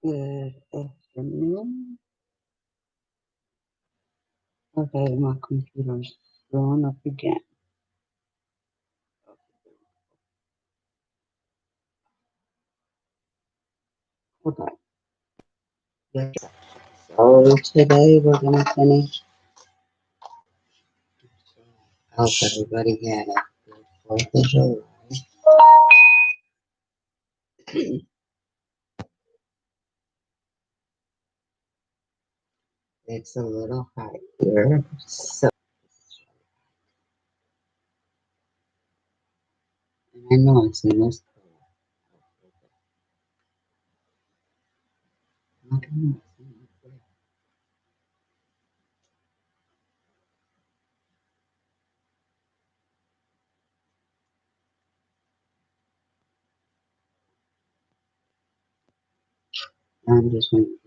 Good afternoon. Okay, my computer's blowing up again. Hold on. Yes. So today we're gonna finish. I hope everybody had a good Fourth of July. It's a little hot here, so and I know it's in this color. I don't know. It's in this color. I'm just waiting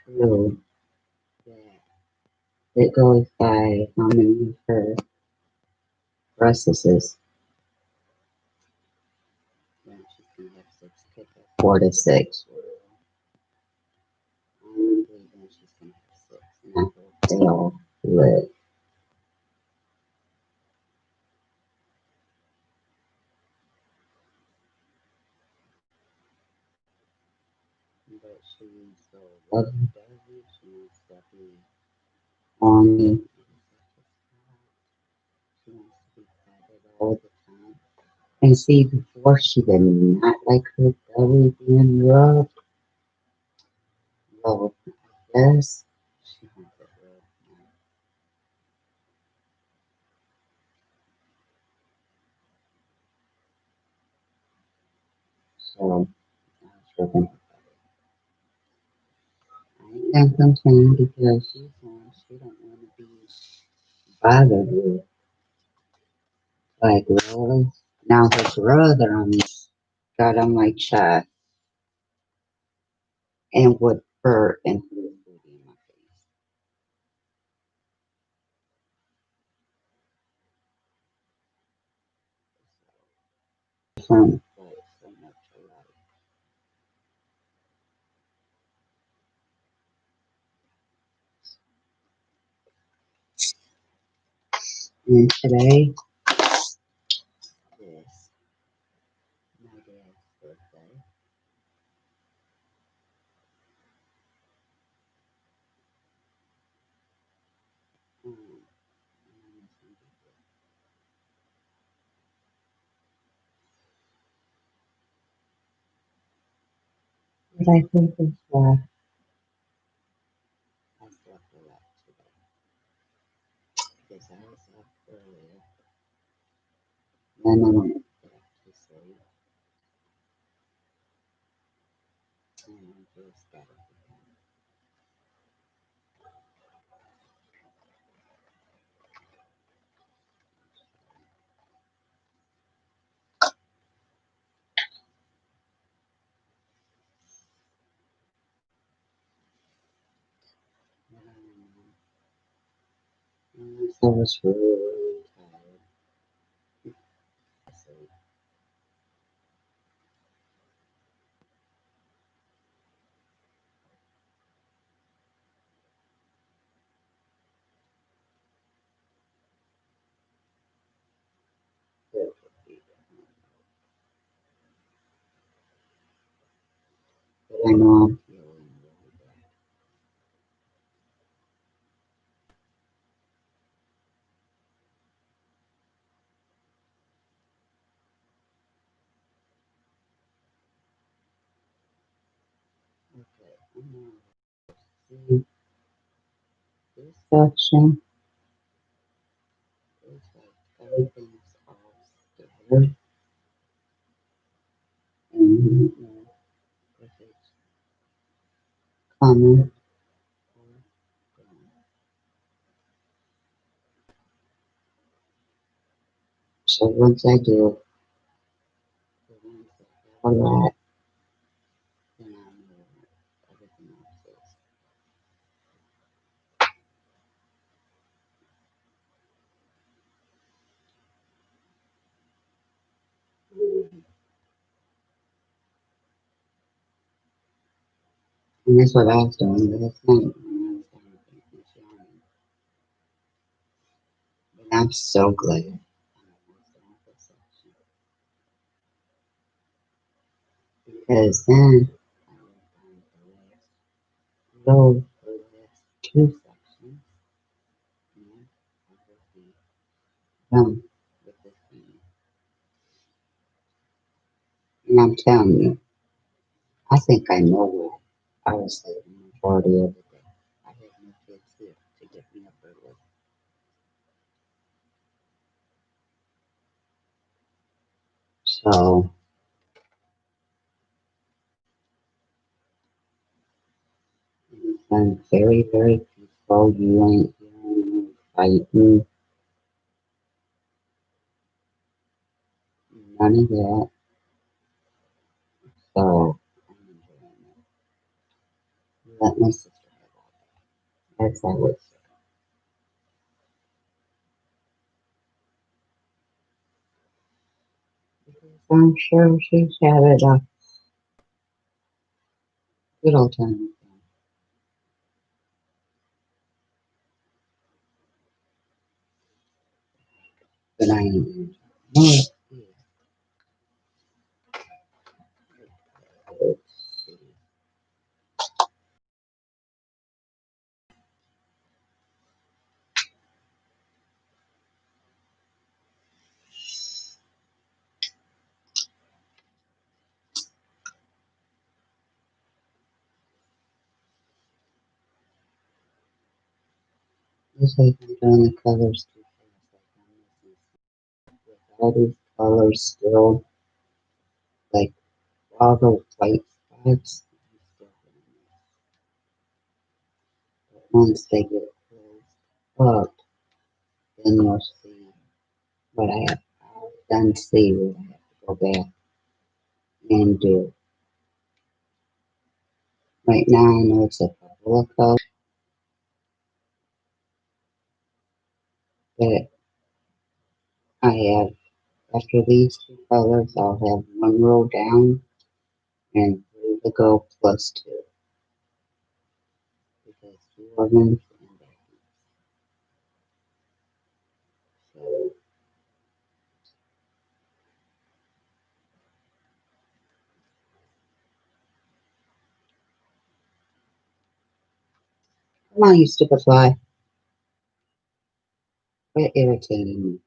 for my clue that it goes by how many of her breasts is. Yeah, she's gonna have six kids. 4 to 6. I'm believing she's gonna have six, and I hope they all live. But she's so lovey-dovey. She wants to be on me. She wants to be petted all the time. And see, before she did not like her belly being rubbed. Well, I guess she wants it rubbed now. So I was rubbing her belly. I ain't gonna complain because she's on. She don't want to be bothered with. Like, really? Now her brother on me got on my chest and would purr and put his booty in my face. Like, so much alike. And today is my dad's birthday. Um, but I think that's why I slept a lot today. Because I was up earlier. Then I went back to sleep. And I just got up again. I was really tired. So, good for me. But I know I'm feeling really bad. Okay, I'm gonna see this section is like everything's all scattered. And if it's coming or going. So once I do the ones that have a lot, then I know everything else is. And that's what I was doing last night when I was down at the yawning. But I'm so glad I was done with this section because then I worked on the last row for the last two sections and I will be done with this thing. And I'm telling you, I think I know why I was late the majority of the day. I had no kids here to get me up early. So it's been very, very peaceful. You ain't hearing fighting, none of that. So I'm enjoying it. Let my sister have all that, as I would say. Because I'm sure she's had it a good old time with them. But I ain't enjoying it. Let's see. Looks like I'm doing the colors too fast. Like I'm missing with all these colors still, like all the white spots. I'm still gonna miss. But once they get closed up, then you'll see what I have. I'll then see what I have to go back and do. Right now, I know it's a couple of colors, but I have, after these two colors, I'll have one row down and three to go plus two, because two of them and that. So, come on, you stupid fly. Quit irritating me.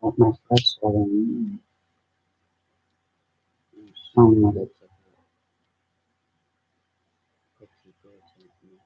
Got my first one in and shown what it's about. It keep irritating me.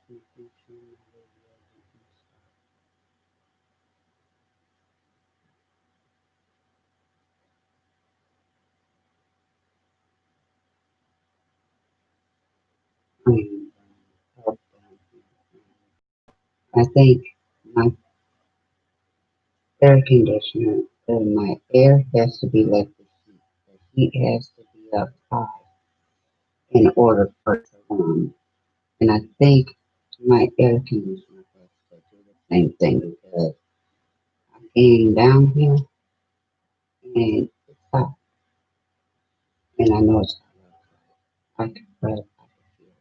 You can turn the radio, you can start playing up down here. I think my air conditioner, my air has to be like the heat. The heat has to be up high in order for it to run. And I think my air conditioner has to do the same thing because I'm getting down here and it's hot. And I know it's hot. I can feel it. I can feel it.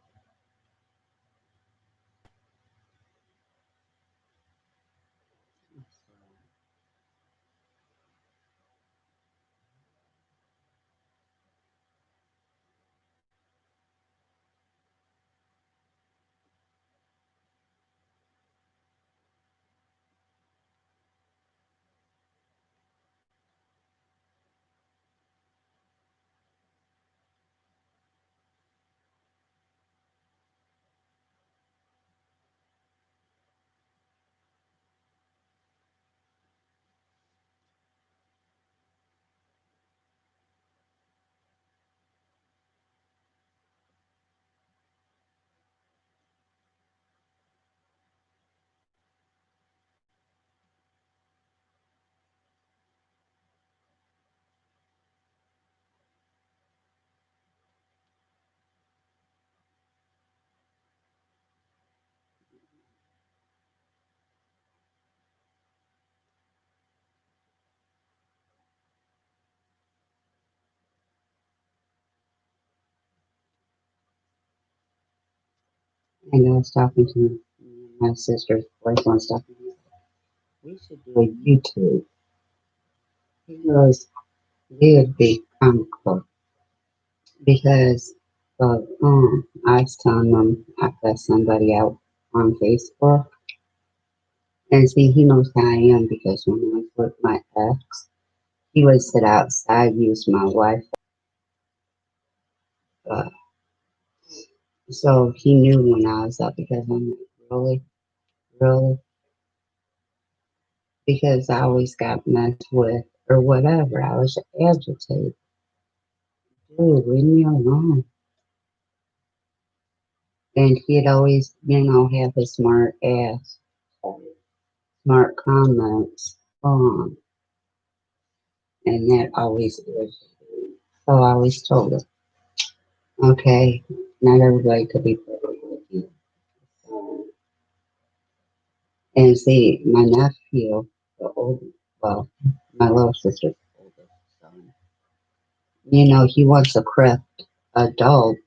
And I was talking to my sister's boyfriend, talking to me. We should do a YouTube. He goes, we would be comical because I was telling him I got somebody out on Facebook. And see, he knows how I am because when I was with my ex, he would sit outside, use my Wi-Fi. Uh, so he knew when I was up because I'm like, really, really, because I always got messed with or whatever. I was agitated. Dude, leave me alone. And he'd always, have his smart ass, smart comments on, and that always irritated me. So I always told him, okay, not everybody could be perfect with you. So, and see, my nephew, the old, well, my little sister's oldest son, he wants to correct adults.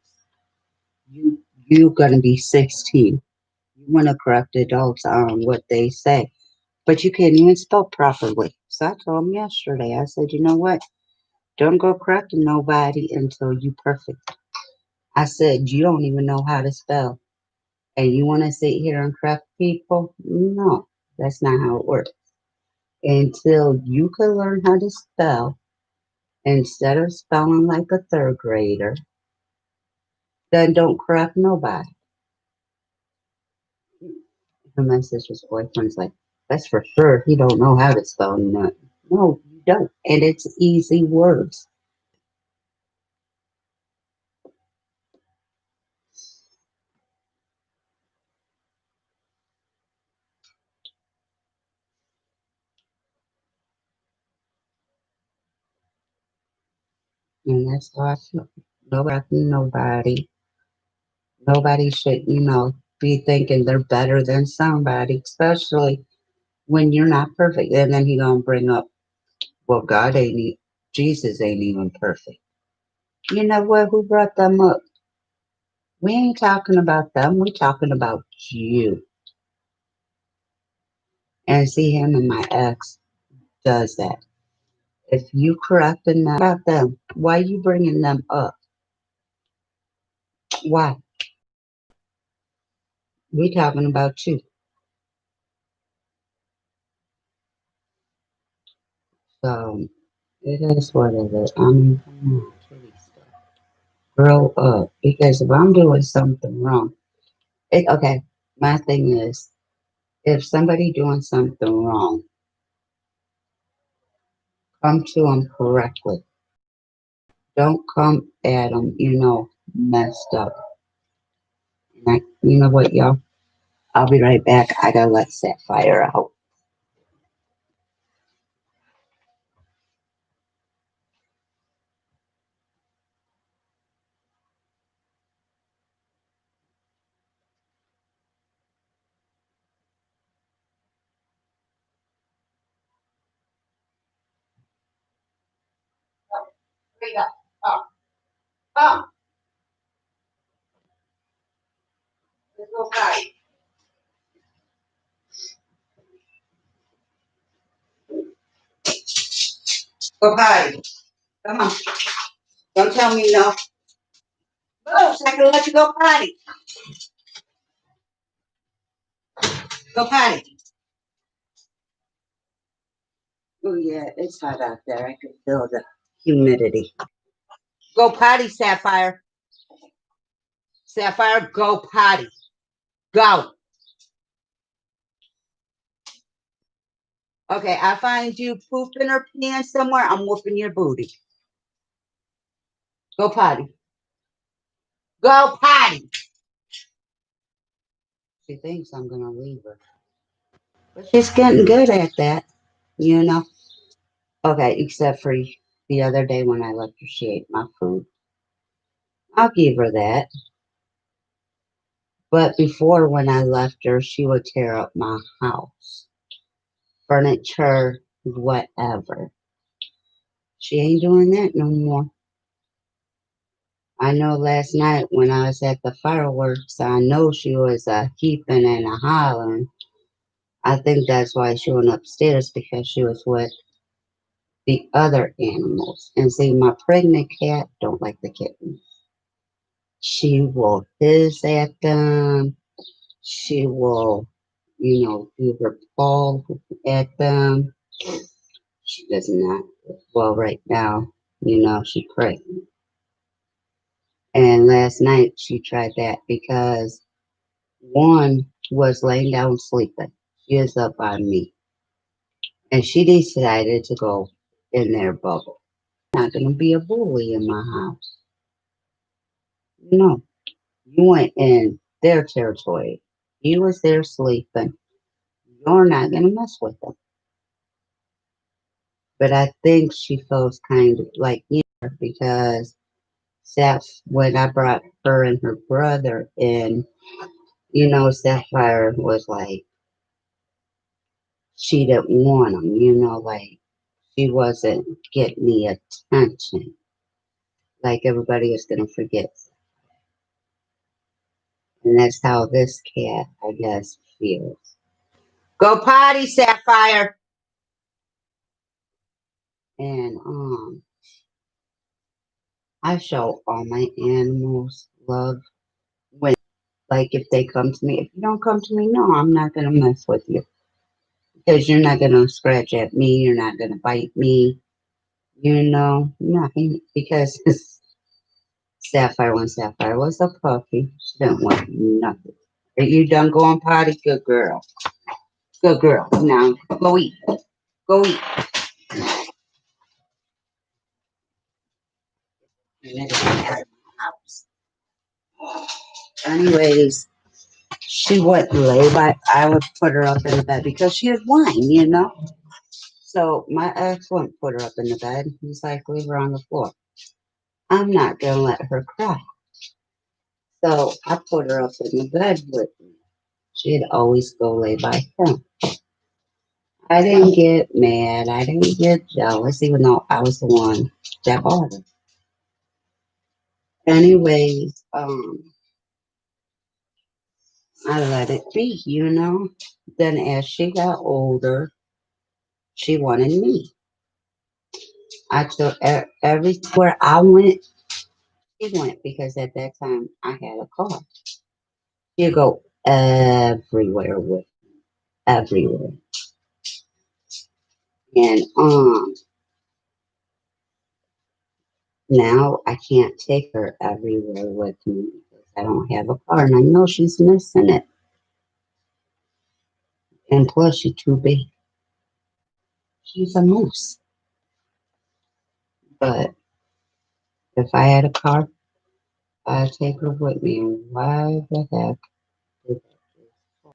You gonna be 16. You want to correct adults on what they say, but you can't even spell properly. So I told him yesterday. I said, you know what? Don't go correcting nobody until you perfect. I said, you don't even know how to spell, and you want to sit here and correct people? No, that's not how it works. Until you can learn how to spell instead of spelling like a third grader, then don't correct nobody. And my sister's boyfriend's like, that's for sure. He don't know how to spell nothing. No, you don't. And it's easy words. And that's how I feel. Nobody, nobody. Nobody should, be thinking they're better than somebody, especially when you're not perfect. And then he gonna bring up, well, Jesus ain't even perfect. You know what? Who brought them up? We ain't talking about them. We talking about you. And see, him and my ex does that. If you correcting them about them, why you bringing them up? Why? We talking about you. So it is what it is. I mean, come on, kitty stuff. Grow up. Because if I'm doing something wrong, okay. My thing is, if somebody doing something wrong, come to them correctly. Don't come at them, messed up. And you know what, y'all? I'll be right back. I gotta let Sapphire out. Here you go. Oh, oh, let's go potty. Go potty. Come on. Don't tell me no. Go, so I can let you go potty. Go potty. Oh yeah, it's hot out there. I can feel the humidity. Go potty, Sapphire. Sapphire, go potty. Go. Okay, I find you pooping or peeing somewhere, I'm whooping your booty. Go potty. Go potty. She thinks I'm gonna leave her. But she's getting good at that, you know. Okay, except for the other day when I left her, she ate my food. I'll give her that. But before, when I left her, she would tear up my house, furniture, whatever. She ain't doing that no more. I know last night when I was at the fireworks, I know she was heaping and a hollering. I think that's why she went upstairs because she was with the other animals. And see, my pregnant cat don't like the kittens. She will hiss at them. She will, do her paw at them. She does not. Well, right now, she pregnant. And last night she tried that because one was laying down sleeping. She is up on me. And she decided to go in their bubble. Not going to be a bully in my house. No, you went in their territory. You was there sleeping. You're not going to mess with them. But I think she feels kind of like because Seth, when I brought her and her brother in, Sapphire was like, she didn't want them, like she wasn't getting the attention. Like everybody is going to forget. And that's how this cat, I guess, feels. Go potty, Sapphire. And I show all my animals love when, like, if they come to me. If you don't come to me, no, I'm not gonna mess with you because you're not gonna scratch at me. You're not gonna bite me. Nothing because Sapphire was a puppy. She didn't want nothing. Are you done going potty? Good girl. Good girl. Now go eat. Go eat. And then out of my house. Anyways, she wouldn't lay by. I would put her up in the bed because she had whine. So my ex wouldn't put her up in the bed. He's like, leave her on the floor. I'm not gonna let her cry. So I put her up in the bed with me. She'd always go lay by him. I didn't get mad. I didn't get jealous, even though I was the one that bought her. Anyways, I let it be. Then as she got older, she wanted me. I took everywhere I went, she went because at that time I had a car. She'd go everywhere with everywhere. And now I can't take her everywhere with me because I don't have a car and I know she's missing it. And plus, she's too big. She's a moose. But if I had a car, I'd take her with me. And why the heck did that?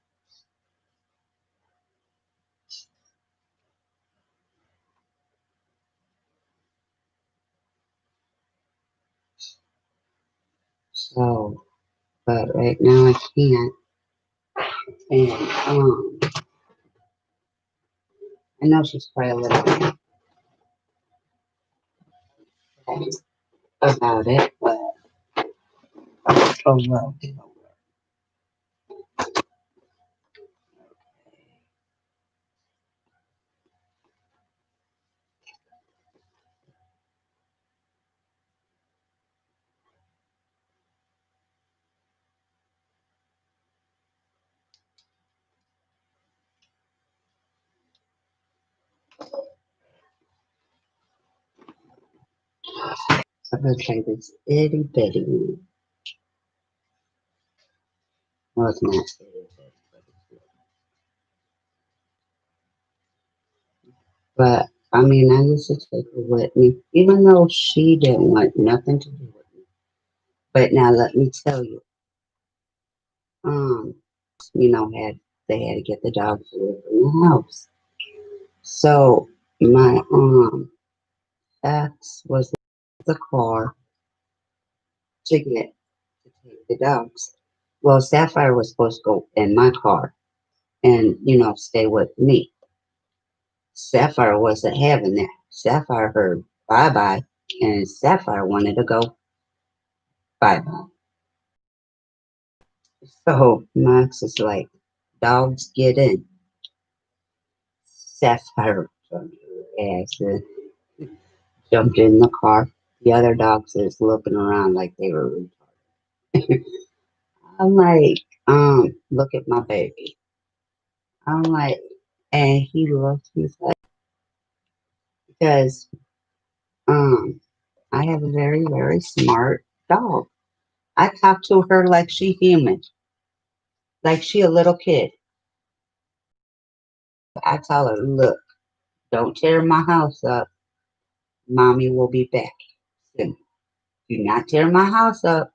So, but right now I can't. And I know she's probably a little bit upset about it, but oh well. So I'm gonna try this itty bitty one. Well, it's not itty bitty, but I mean, I used to take her with me, even though she didn't want nothing to do with me. But now let me tell you, um, had they had to get the dog food from the house. So my ex was in the car to take the dogs. Well, Sapphire was supposed to go in my car and stay with me. Sapphire wasn't having that. Sapphire heard bye bye, and Sapphire wanted to go bye bye. So Max is like, dogs get in. Sapphire jumped her ass and jumped in the car. The other dogs is looking around like they were retarded. I'm like, look at my baby. I'm like, and he looked, he's like, because um, I have a very, very smart dog. I talk to her like she human, like she a little kid. I tell her, look, don't tear my house up. Mommy will be back soon. Do not tear my house up.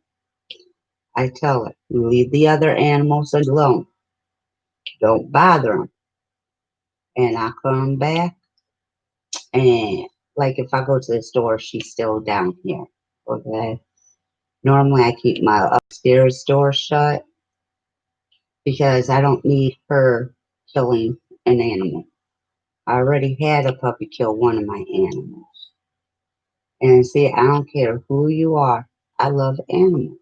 I tell her, leave the other animals alone. Don't bother them. And I come back, and like if I go to the store, she's still down here. Okay. Normally, I keep my upstairs door shut because I don't need her killing an animal. I already had a puppy kill one of my animals. And see, I don't care who you are. I love animals.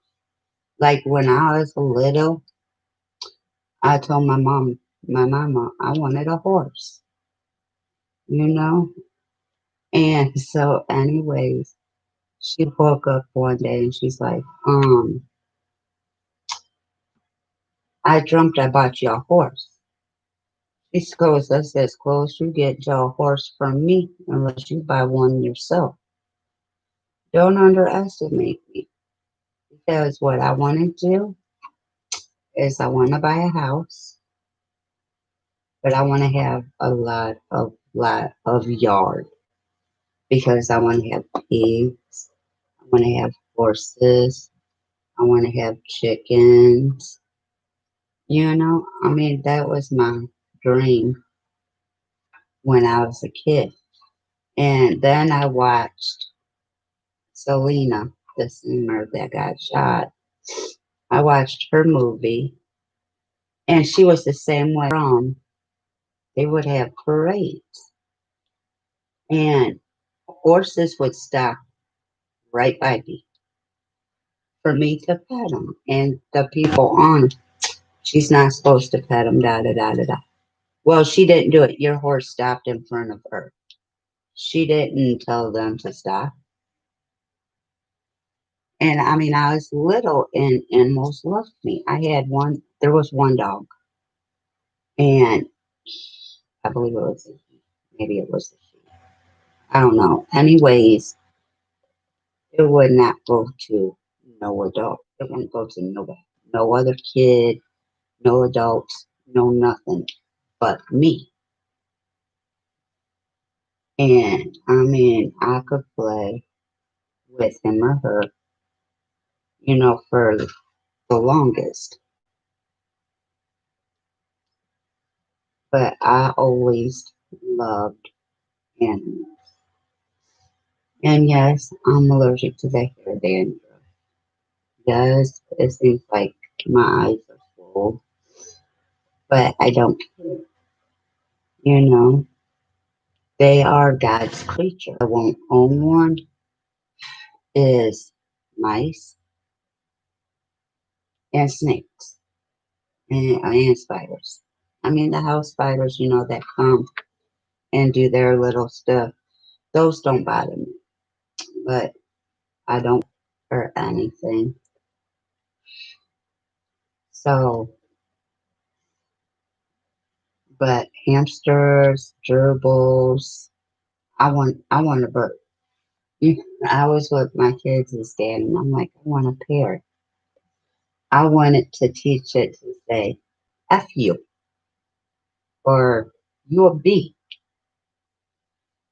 Like when I was little, I told my mama, I wanted a horse, you know? And so, anyways, she woke up one day and she's like, I dreamt I bought you a horse. She goes, that's as close you get to a horse from me unless you buy one yourself. Don't underestimate me because what I want to do is I want to buy a house, but I want to have a lot of yard because I want to have pigs, I want to have horses, I want to have chickens. I mean that was my dream when I was a kid. And then I watched Selena, the singer that got shot. I watched her movie, and she was the same way. They would have parades, and horses would stop right by me for me to pet them. And the people on, she's not supposed to pet them, da da da da da. Well, she didn't do it. Your horse stopped in front of her. She didn't tell them to stop. And I mean, I was little, and animals loved me. I had one. There was one dog, and I believe it was maybe it was. I don't know. Anyways, it would not go to no adult. It wouldn't go to nobody. No other kid, no adults, no nothing. but me. And I mean, I could play with him or her, for the longest. But I always loved animals. And yes, I'm allergic to the hair dandruff. Yes, it seems like my eyes are full, but I don't care. You know, they are God's creature. I won't own one is mice and snakes and spiders. I mean, the house spiders, that come and do their little stuff. Those don't bother me, but I don't hurt anything. So, but hamsters, gerbils, I want a bird. I was with my kids and dad, and I'm like, I want a parrot. I wanted to teach it to say F you or you're a B.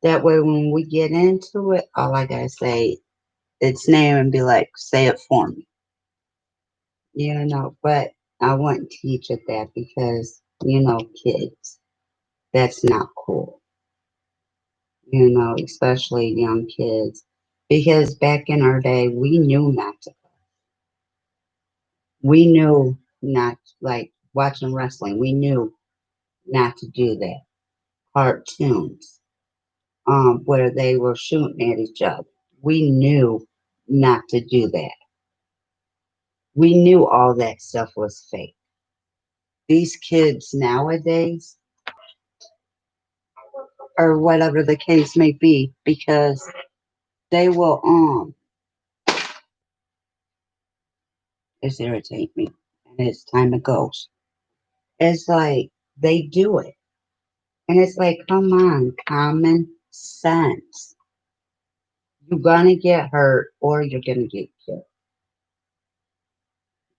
That way, when we get into it, all I gotta say its name and be like, say it for me. But I wouldn't teach it that because, kids, that's not cool, especially young kids. Because back in our day, we knew not to. We knew not, like watching wrestling, we knew not to do that. Cartoons, where they were shooting at each other, we knew not to do that. We knew all that stuff was fake. These kids nowadays, or whatever the case may be, because they will it's irritate me and it's time it goes. It's like they do it. And it's like, come on, common sense. You're gonna get hurt or you're gonna get killed.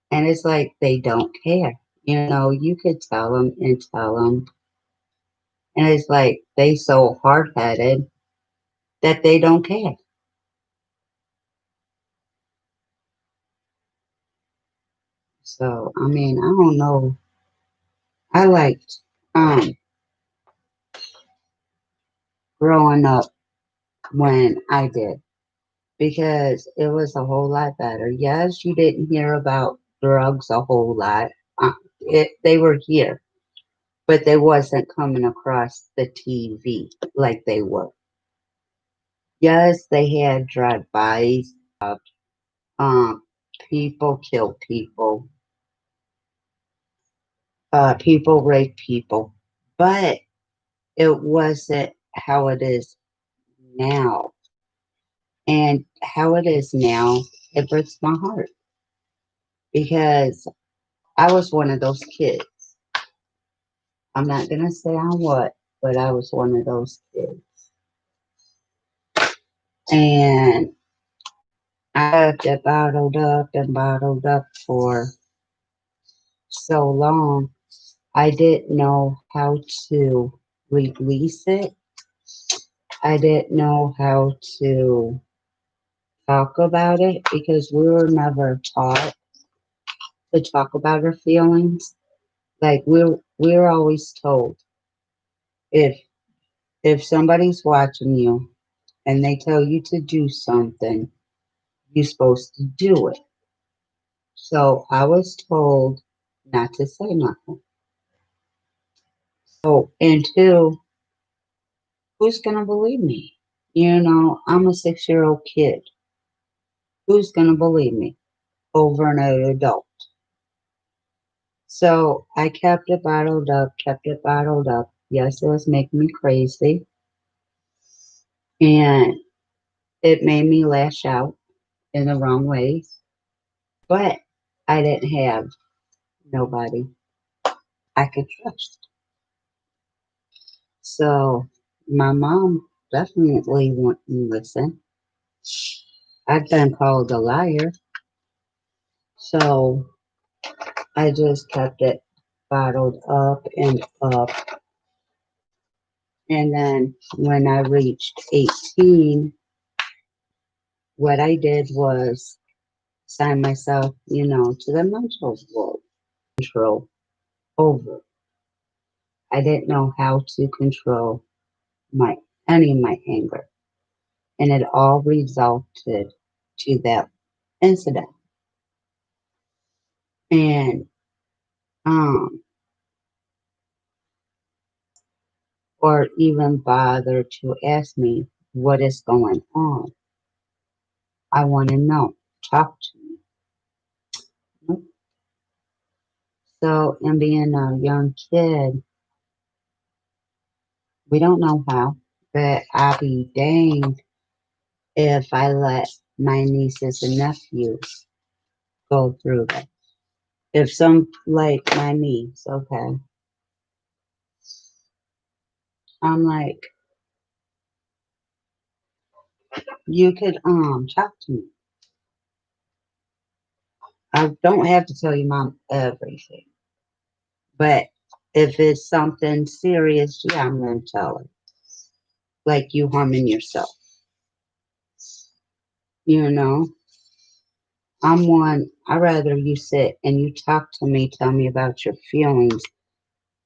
And it's like they don't care. You could tell them and tell them. And it's like they so hard headed that they don't care. So I mean, I don't know. I liked growing up when I did because it was a whole lot better. Yes, you didn't hear about drugs a whole lot. They were here, but they wasn't coming across the TV like they were. Yes, they had drive-bys. Um, People kill people. People rape people, but it wasn't how it is now. And how it is now, it breaks my heart because I was one of those kids. I'm not gonna say I what, but I was one of those kids. And I left it bottled up and bottled up for so long. I didn't know how to release it. I didn't know how to talk about it because we were never taught to talk about our feelings. Like we're always told if if somebody's watching you and they tell you to do something, you're supposed to do it. So I was told not to say nothing. So, and two, who's going to believe me? I'm a 6-year old kid. Who's going to believe me over an adult? So I kept it bottled up, kept it bottled up. Yes, it was making me crazy. And it made me lash out in the wrong ways. But I didn't have nobody I could trust. So my mom definitely wouldn't listen. I've been called a liar. So I just kept it. bottled up and up. And then when I reached 18, what I did was sign myself, to the mental ward control over. I didn't know how to control my any of my anger. And it all resulted to that incident. And or even bother to ask me what is going on. I want to know. Talk to me. So, and being a young kid, we don't know how, but I'll be danged if I let my nieces and nephews go through that. If some, like my niece, okay, I'm like, you could talk to me. I don't have to tell you mom everything, but if it's something serious, yeah, I'm gonna tell her. Like you harming yourself, you know. I'm one. I rather you sit and you talk to me, tell me about your feelings,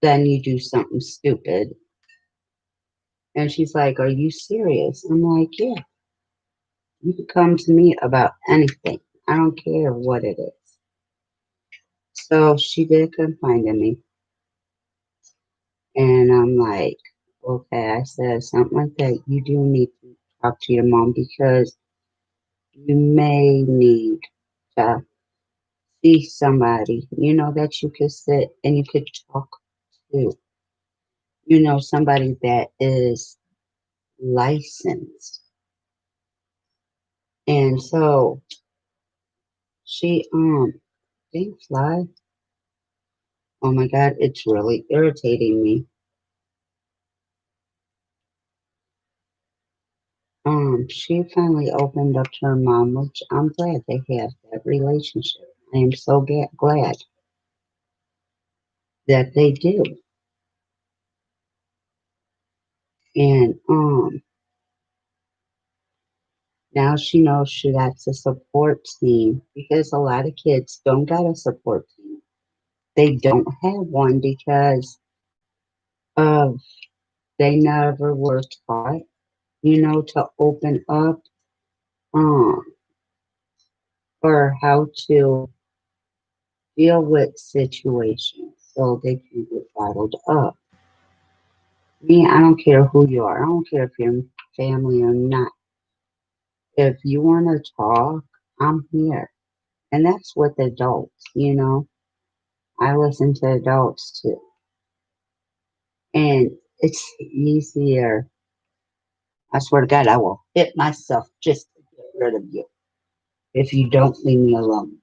than you do something stupid. And she's like, "Are you serious?" I'm like, "Yeah. You can come to me about anything. I don't care what it is." So she did confide in me, and I'm like, "Okay." I said something like that. You do need to talk to your mom because you may need to see somebody, that you could sit and you could talk to, somebody that is licensed. And so she, dang fly. Oh my God, it's really irritating me. She finally opened up to her mom, which I'm glad they have that relationship. I am so glad that they do. And now she knows she got a support team because a lot of kids don't got a support team. They don't have one because of they never were taught, to open up um or how to deal with situations so they can get bottled up. Me, I don't care who you are. I don't care if you're family or not. If you want to talk, I'm here. And that's with adults. I listen to adults too. And it's easier. I swear to God, I will hit myself just to get rid of you if you don't leave me alone.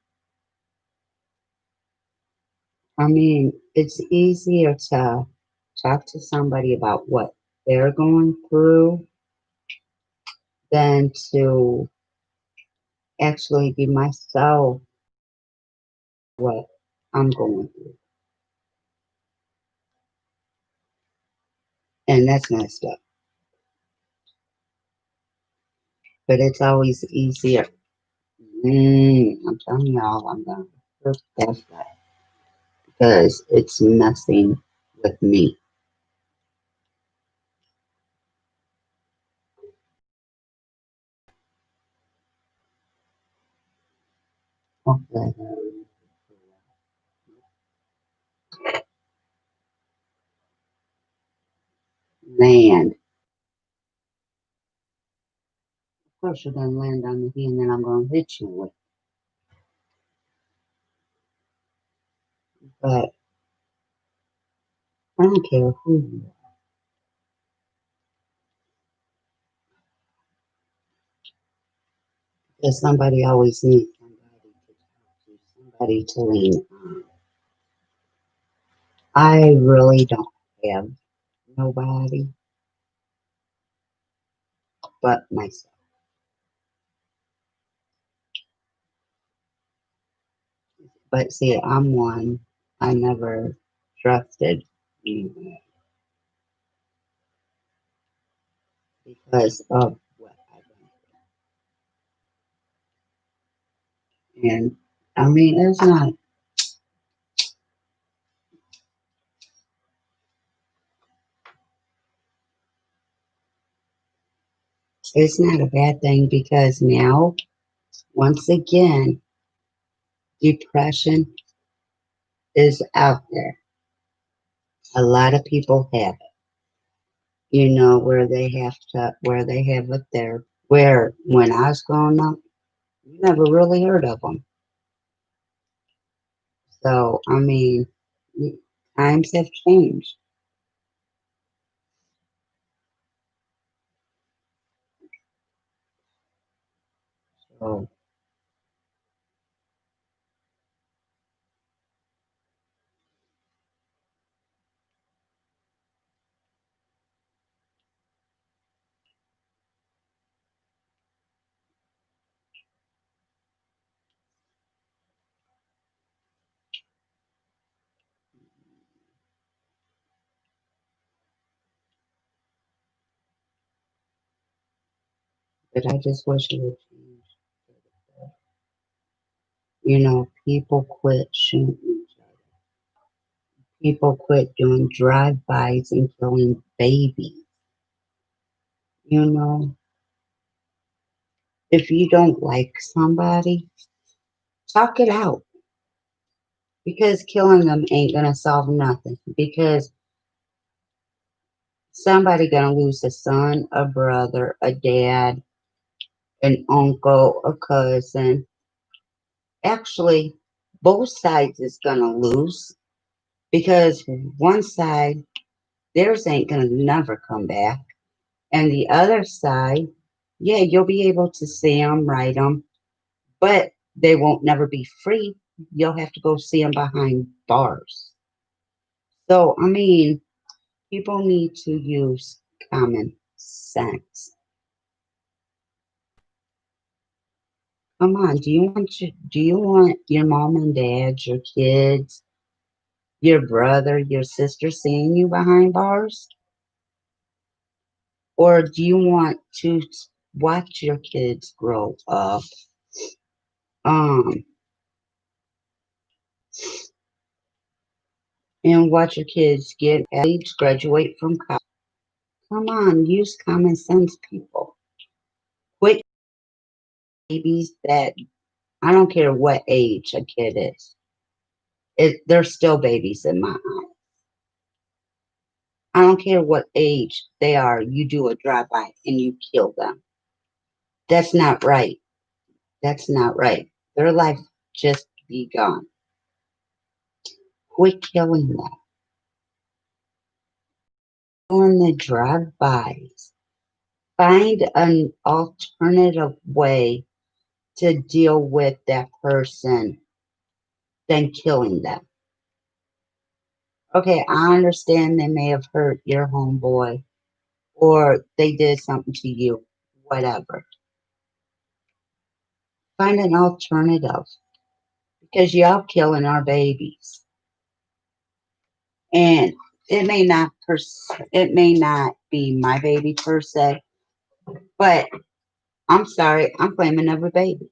I mean, it's easier to talk to somebody about what they're going through than to actually be myself what I'm going through. And that's messed up. But it's always easier. I'm telling y'all, I'm going to hurt that guy because it's messing with me. Okay. Land. Of course, you're going to land on the hand that I'm going to hit you with. But I don't care who you are. Because somebody always needs somebody to talk to, somebody to lean on. I really don't have nobody but myself. But see, I'm one. I never. trusted anyone because of what I went through. And I mean, it's not a bad thing because now, once again, depression is out there. A lot of people have it, where they have it there. Where when I was growing up, you never really heard of them. So, I mean, times have changed. So, but I just wish it would change. People quit shooting each other. People quit doing drive-bys and killing babies. You know, if you don't like somebody, talk it out because killing them ain't gonna solve nothing. Because somebody gonna lose a son, a brother, a dad, an uncle, a cousin. Actually, both sides is gonna lose because one side theirs ain't gonna never come back, and the other side, yeah, you'll be able to see them, write them, but they won't never be free. You'll have to go see them behind bars. So I mean, people need to use common sense. Come on, do you want your mom and dad, your kids, your brother, your sister seeing you behind bars? Or do you want to watch your kids grow up, um, and watch your kids get age, graduate from college? Come on, use common sense, people. Quit babies that I don't care what age a kid is. They're still babies in my eye. I don't care what age they are. You do a drive-by and you kill them. That's not right. That's not right. Their life just be gone. Quit killing them. Doing the drive-bys. Find an alternative way to deal with that person than killing them. Okay, I understand they may have hurt your homeboy or they did something to you, whatever. Find an alternative because y'all killing our babies. And it may not be my baby per se, but I'm sorry, I'm claiming every baby.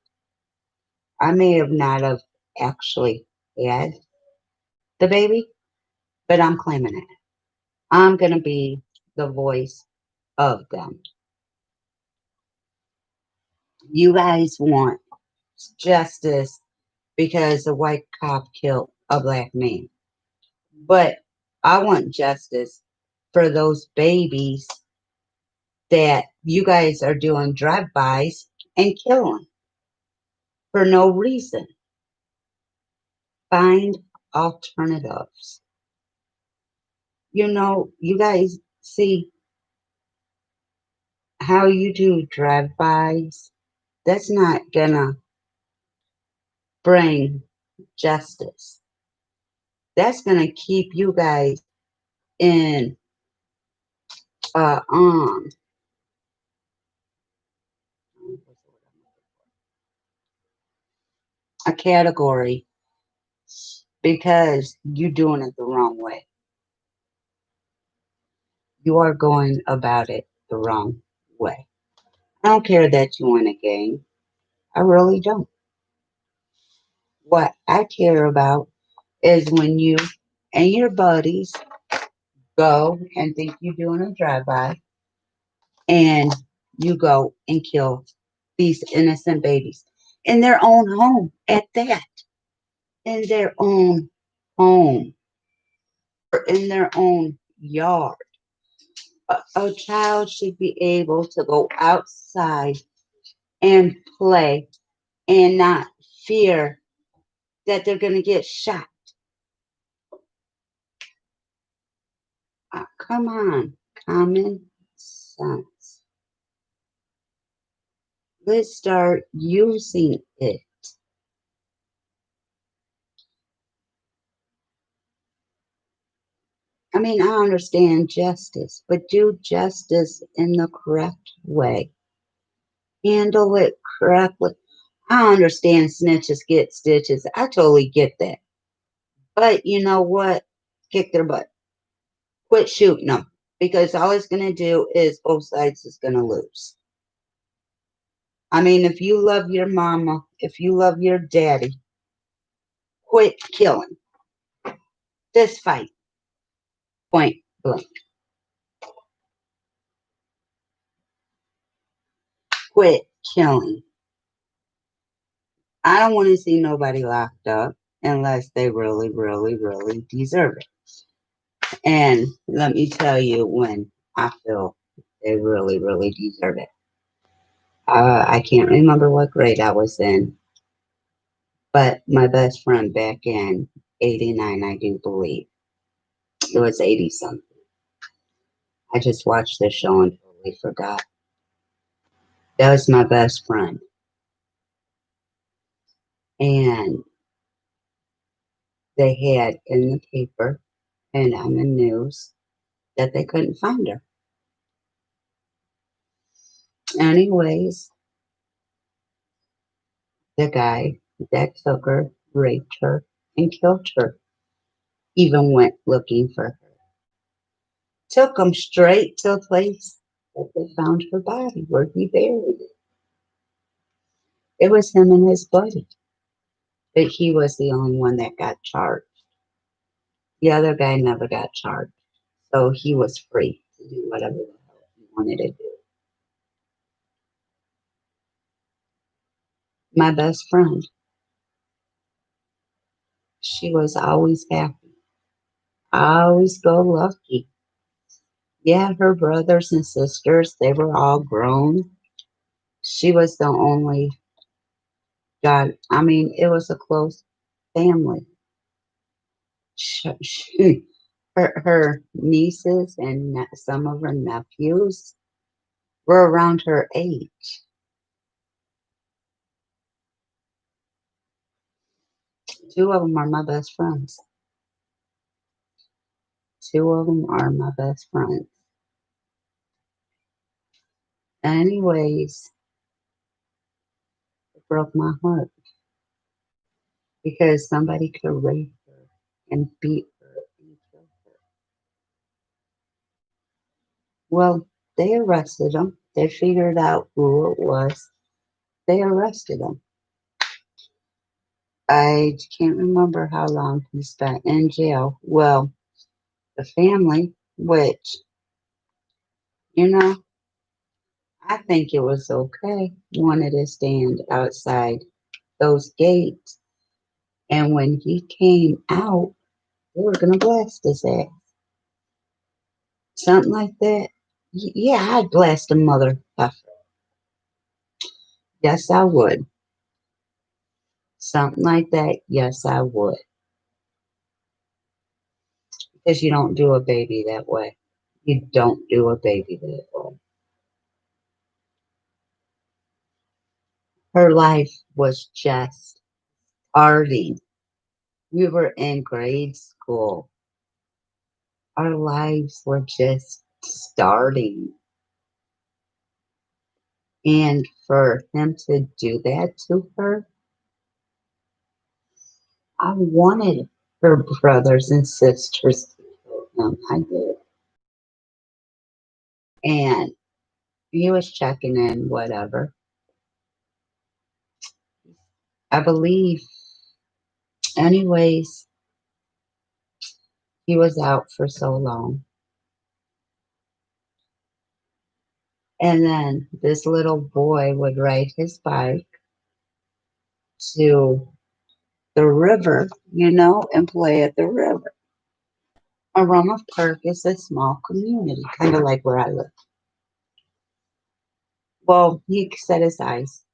I may have not have actually had the baby, but I'm claiming it. I'm gonna be the voice of them. You guys want justice because a white cop killed a black man. But I want justice for those babies that you guys are doing drive-bys and killing for no reason. Find alternatives. You guys see how you do drive-bys. That's not gonna bring justice. That's gonna keep you guys in uh um a category because you're doing it the wrong way. You are going about it the wrong way. I don't care that you win a game. I really don't. What I care about is when you and your buddies go and think you're doing a drive-by and you go and kill these innocent babies in their own home at that, in their own home or in their own yard. A child should be able to go outside and play and not fear that they're going to get shot. Come on, common sense. Let's start using it. I mean, I understand justice, but do justice in the correct way. Handle it correctly. I understand snitches get stitches. I totally get that. But you know what? Kick their butt. Quit shooting them because all it's going to do is both sides is going to lose. I mean, if you love your mama, if you love your daddy, quit killing. This fight, point blank. Quit killing. I don't want to see nobody locked up unless they really, really, really deserve it. And let me tell you when I feel they really, really deserve it. I can't remember what grade I was in, but my best friend back in 89, I do believe, it was 80 something. I just watched the show and totally forgot. That was my best friend. And they had in the paper and on the news that they couldn't find her. Anyways, the guy that took her raped her and killed her, even went looking for her. Took him straight to a place that they found her body where he buried it. It was him and his buddy, but he was the only one that got charged. The other guy never got charged, so he was free to do whatever the hell he wanted to do. My best friend, she was always happy, always go lucky. Yeah, her brothers and sisters, they were all grown. She was the only God. I mean, it was a close family. Her nieces and some of her nephews were around her age. Two of them are my best friends. Two of them are my best friends. Anyways, it broke my heart because somebody could rape her and beat her and kill her. Well, they arrested him. They figured out who it was. They arrested him. I can't remember how long he spent in jail. Well, the family, which, you know, I think it was okay, wanted to stand outside those gates. And when he came out, they were going to blast his ass. Something like that. Yeah, I'd blast a mother effer. Yes, I would. Something like that. Yes, I would. Because you don't do a baby that way. You don't do a baby that way. Her life was just starting. We were in grade school. Our lives were just starting. And for him to do that to her, I wanted her brothers and sisters killed him. I did. And he was checking in, whatever. I believe, anyways, he was out for so long. And then this little boy would ride his bike to the river, and play at the river. Aroma Park is a small community, kind of like where I live. Well, he set his eyes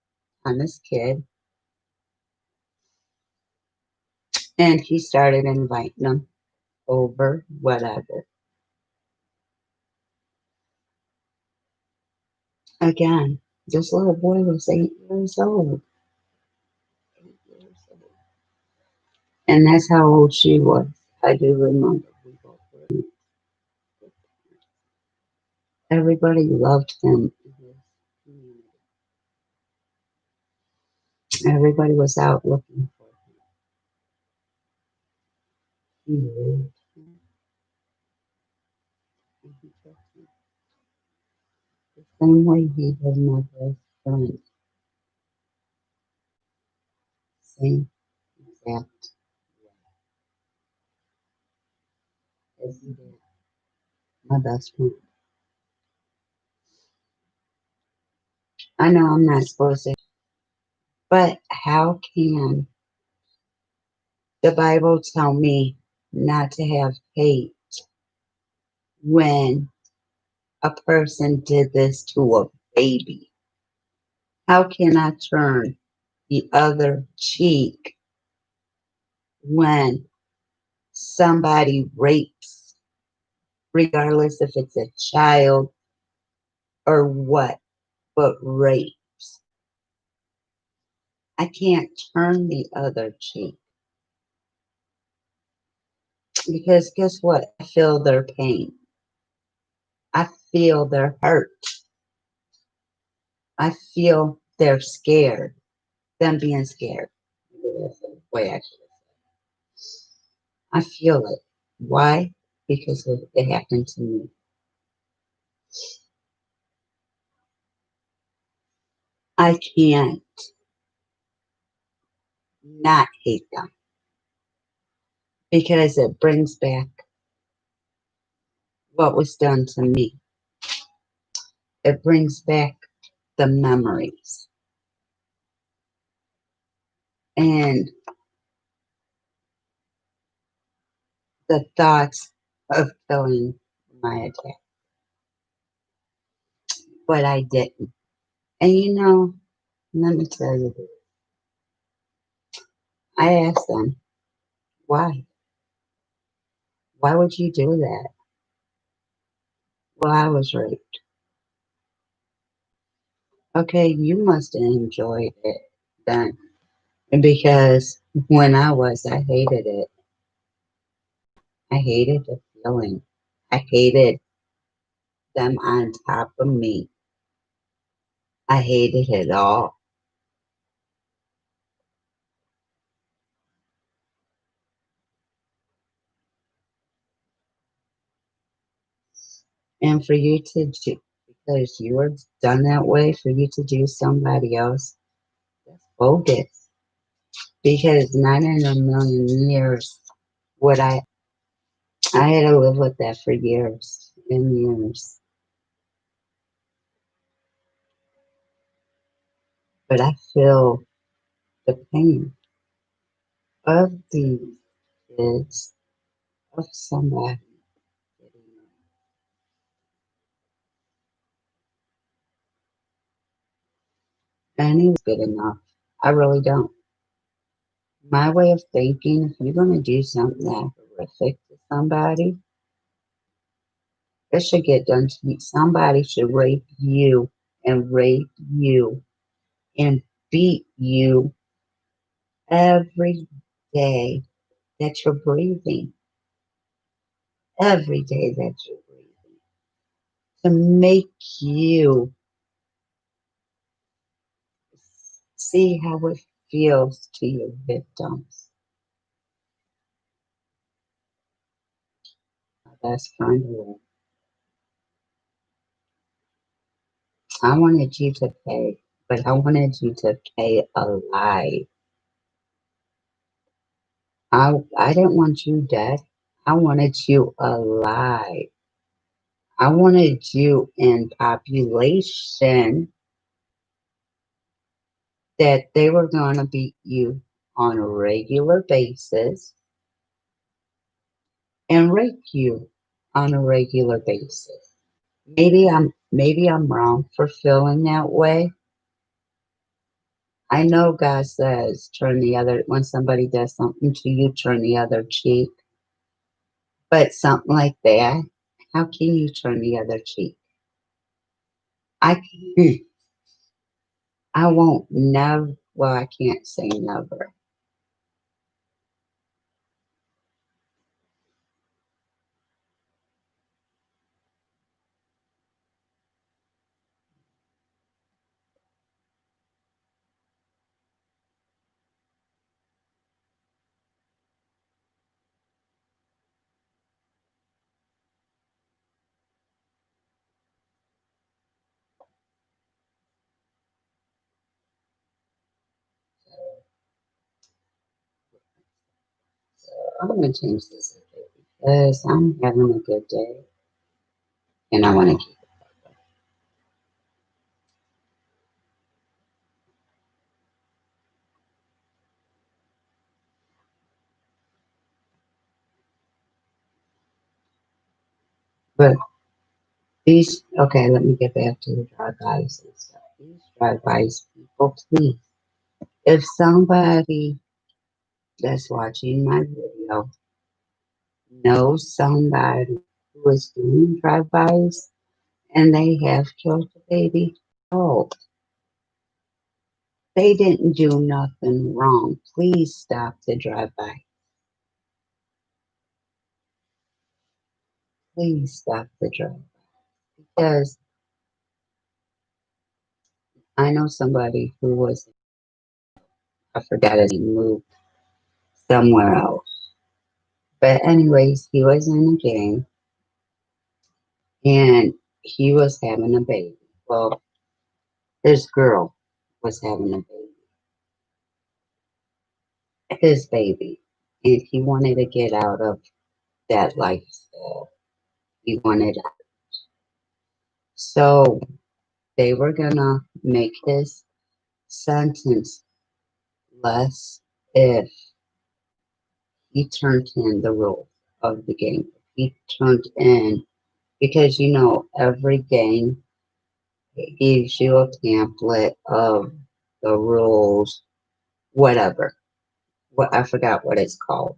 on this kid and he started inviting them over, whatever. Again, this little boy was 8 years old. 8 years old. And that's how old she was. I do remember we both were. Everybody loved him in his community. Everybody was out looking for him. He lived him and he took him. The same way he did my best friend. Same exact way as he did my best friend. I know I'm not supposed to, but how can the Bible tell me not to have hate when a person did this to a baby? How can I turn the other cheek when somebody rapes, regardless if it's a child or what, but rapes? I can't turn the other cheek because guess what? I feel their pain. I feel their hurt. I feel they're scared, them being scared. Maybe that's the way I should say. I feel it. Why? Because it happened to me. I can't not hate them because it brings back what was done to me. It brings back the memories and the thoughts of killing my attack. But I didn't. And let me tell you this. I asked them, why? Why would you do that? Well, I was raped. Okay, you must have enjoyed it then. Because when I hated it. I hated the feeling. I hated them on top of me. I hated it all. And for you to do, because you were done that way, for you to do somebody else, that's bogus. Because not in a million years would I had to live with that for years and years. But I feel the pain of these kids, of somebody getting it. And it was good enough. I really don't. My way of thinking, if you're going to do something that horrific to somebody, it should get done to you. Somebody should rape you and rape you and beat you every day that you're breathing. Every day that you're breathing. To make you see how it feels to your victims. best friend with. I wanted you to pay, but I wanted you to pay alive. I didn't want you dead. I wanted you alive. I wanted you in population that they were going to beat you on a regular basis and rape you on a regular basis. Maybe I'm wrong for feeling that way. I know God says turn the other when somebody does something to you, turn the other cheek. But something like that, how can you turn the other cheek? I can't. I won't never. Well, I can't say never. I'm gonna change this because I'm having a good day and I want to keep. But these okay. Let me get back to the drive-bys and stuff. These drive-bys, people, please. If somebody that's watching my video knows somebody who is doing drive-bys and they have killed a baby, oh, they didn't do nothing wrong. Please stop the drive-by. Please stop the drive because I know somebody who was, I forgot his name, moved somewhere else. But anyways, he was in a gang and he was having a baby. Well, his girl was having a baby, his baby. And he wanted to get out of that lifestyle. He wanted, so they were gonna make his sentence less if he turned in the rules of the game. He turned in because every game gives you a pamphlet of the rules, whatever. What I forgot what it's called.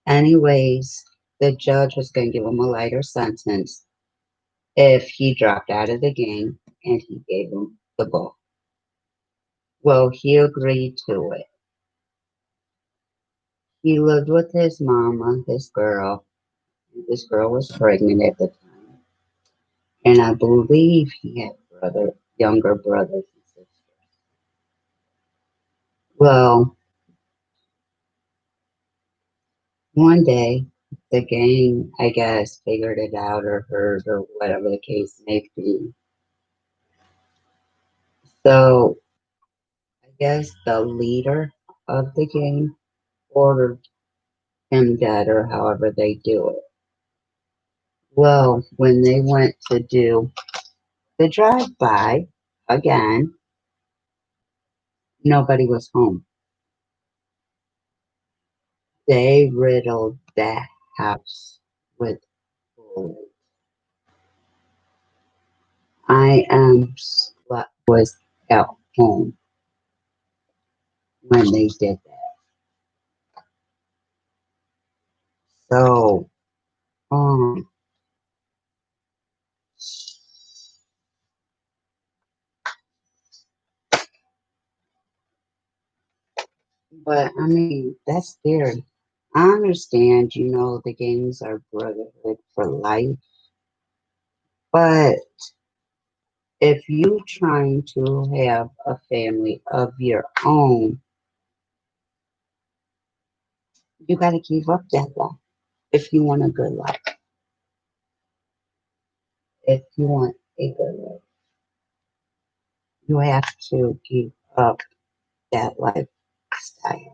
Anyways, the judge was going to give him a lighter sentence if he dropped out of the game, and he gave him the book. Well, he agreed to it. He lived with his mama, his girl. This girl was pregnant at the time, and I believe he had younger brothers and sisters. Well, one day, the gang, I guess, figured it out or heard or whatever the case may be. So I guess the leader of the gang ordered him dead or however they do it. Well, when they went to do the drive-by again, nobody was home. They riddled that house with bullets. Was at home when they did that. So, um, but I mean, that's scary. I understand, the games are brotherhood for life, but if you trying to have a family of your own, you got to give up that life if you want a good life. if you want a good life, you have to give up that lifestyle.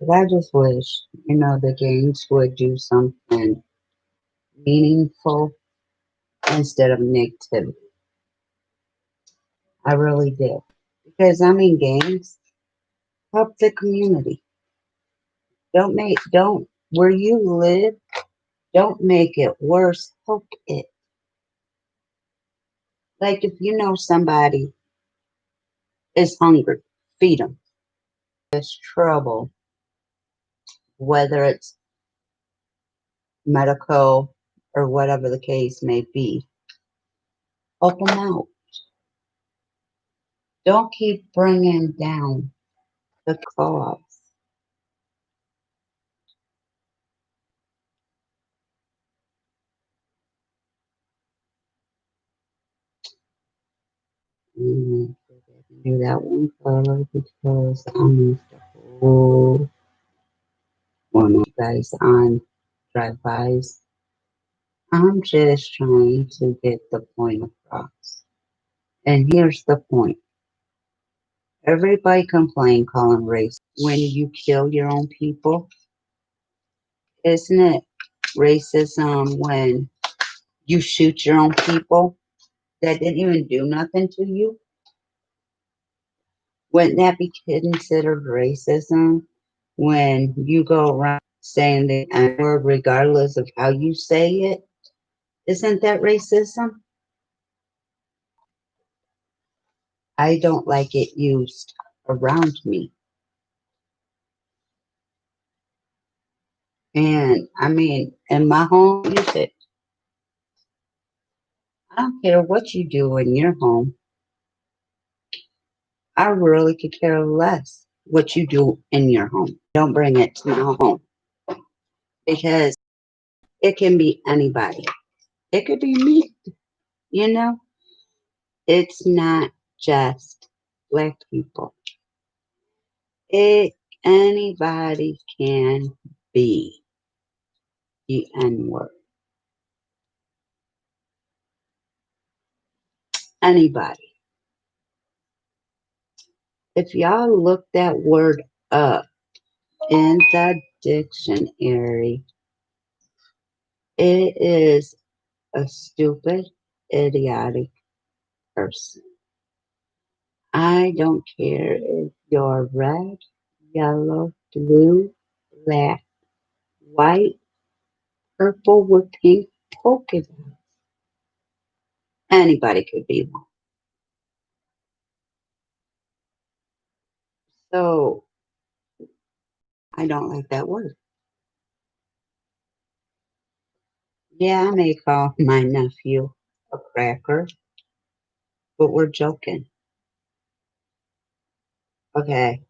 But I just wish, the games would do something meaningful instead of negativity. I really do. Because games help the community. Don't where you live, don't make it worse. Help it. Like if you know somebody is hungry, feed them. There's trouble, whether it's medical or whatever the case may be. Help them out. Don't keep bringing down the cause. Mm, do that one color because I missed the whole one of you guys on drive-bys. I'm just trying to get the point across. And here's the point. Everybody complain calling race when you kill your own people. Isn't it racism when you shoot your own people that didn't even do nothing to you? Wouldn't that be considered racism when you go around saying the N word regardless of how you say it? Isn't that racism? I don't like it used around me. And in my home, you said, I don't care what you do in your home. I really could care less what you do in your home. Don't bring it to my home because it can be anybody. It could be me, you know? It's not just black people. It anybody can be the N word. Anybody. If y'all look that word up in the dictionary, it is a stupid, idiotic person. I don't care if you're red, yellow, blue, black, white, purple with pink polka dots. Anybody could be one. So I don't like that word. Yeah, I may call my nephew a cracker, but we're joking. Okay,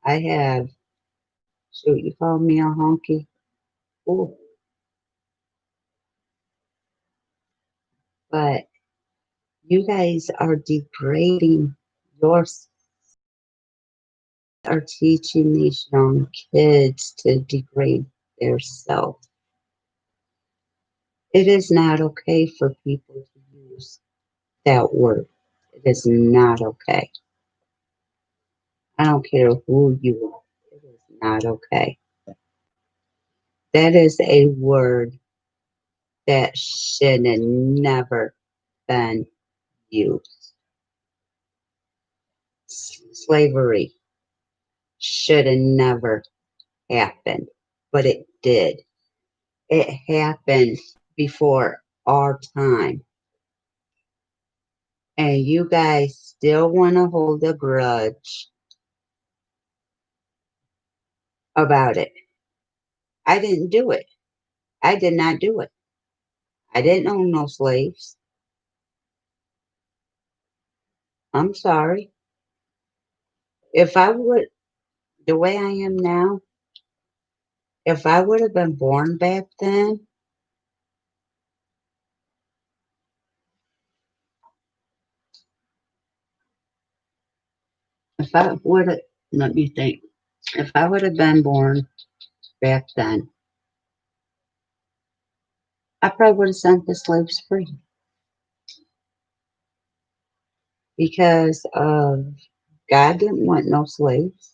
I have, shoot, you call me a honky? Ooh, but you guys are degrading your, are teaching these young kids to degrade their self. It is not okay for people to use that word. It is not okay. I don't care who you are. It is not okay. That is a word that should have never been used. Slavery should have never happened, but it did. It happened before our time. And you guys still want to hold a grudge about it. I didn't do it. I did not do it. I didn't own no slaves. I'm sorry. If I would, the way I am now, if I would have been born back then, If I would have, let me think, if I would have been born back then, I probably would have sent the slaves free because God didn't want no slaves.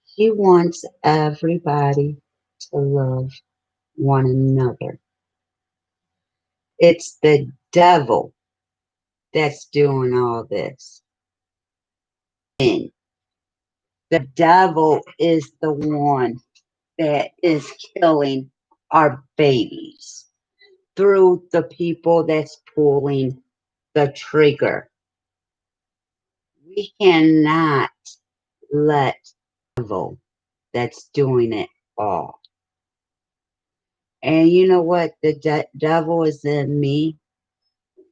He wants everybody to love one another. It's the devil that's doing all this. And the devil is the one that is killing our babies through the people that's pulling the trigger. We cannot let the devil that's doing it all. And you know what? The devil is in me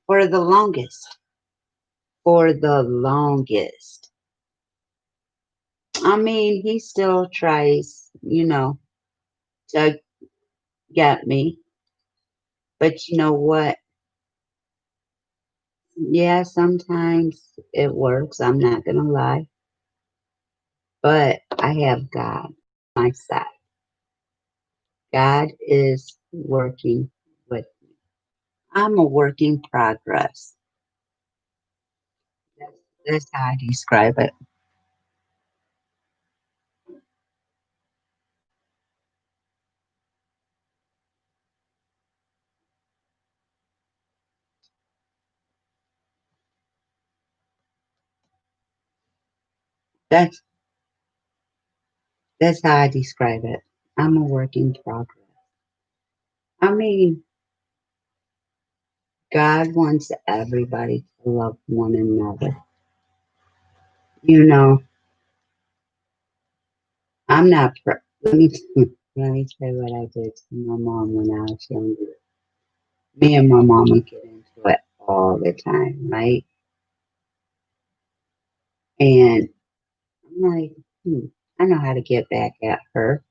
for the longest. For the longest. I mean, he still tries, to get me. But you know what? Yeah, sometimes it works. I'm not going to lie. But I have God on my side. God is working with me. I'm a work in progress. That's, that's how I describe it. That's that's how I describe it. I'm a work in progress. I mean, God wants everybody to love one another. You know, I'm not. Let me let me tell you what I did to my mom when I was younger. Me and my mom would get into it all the time, right? And I'm like, I know how to get back at her.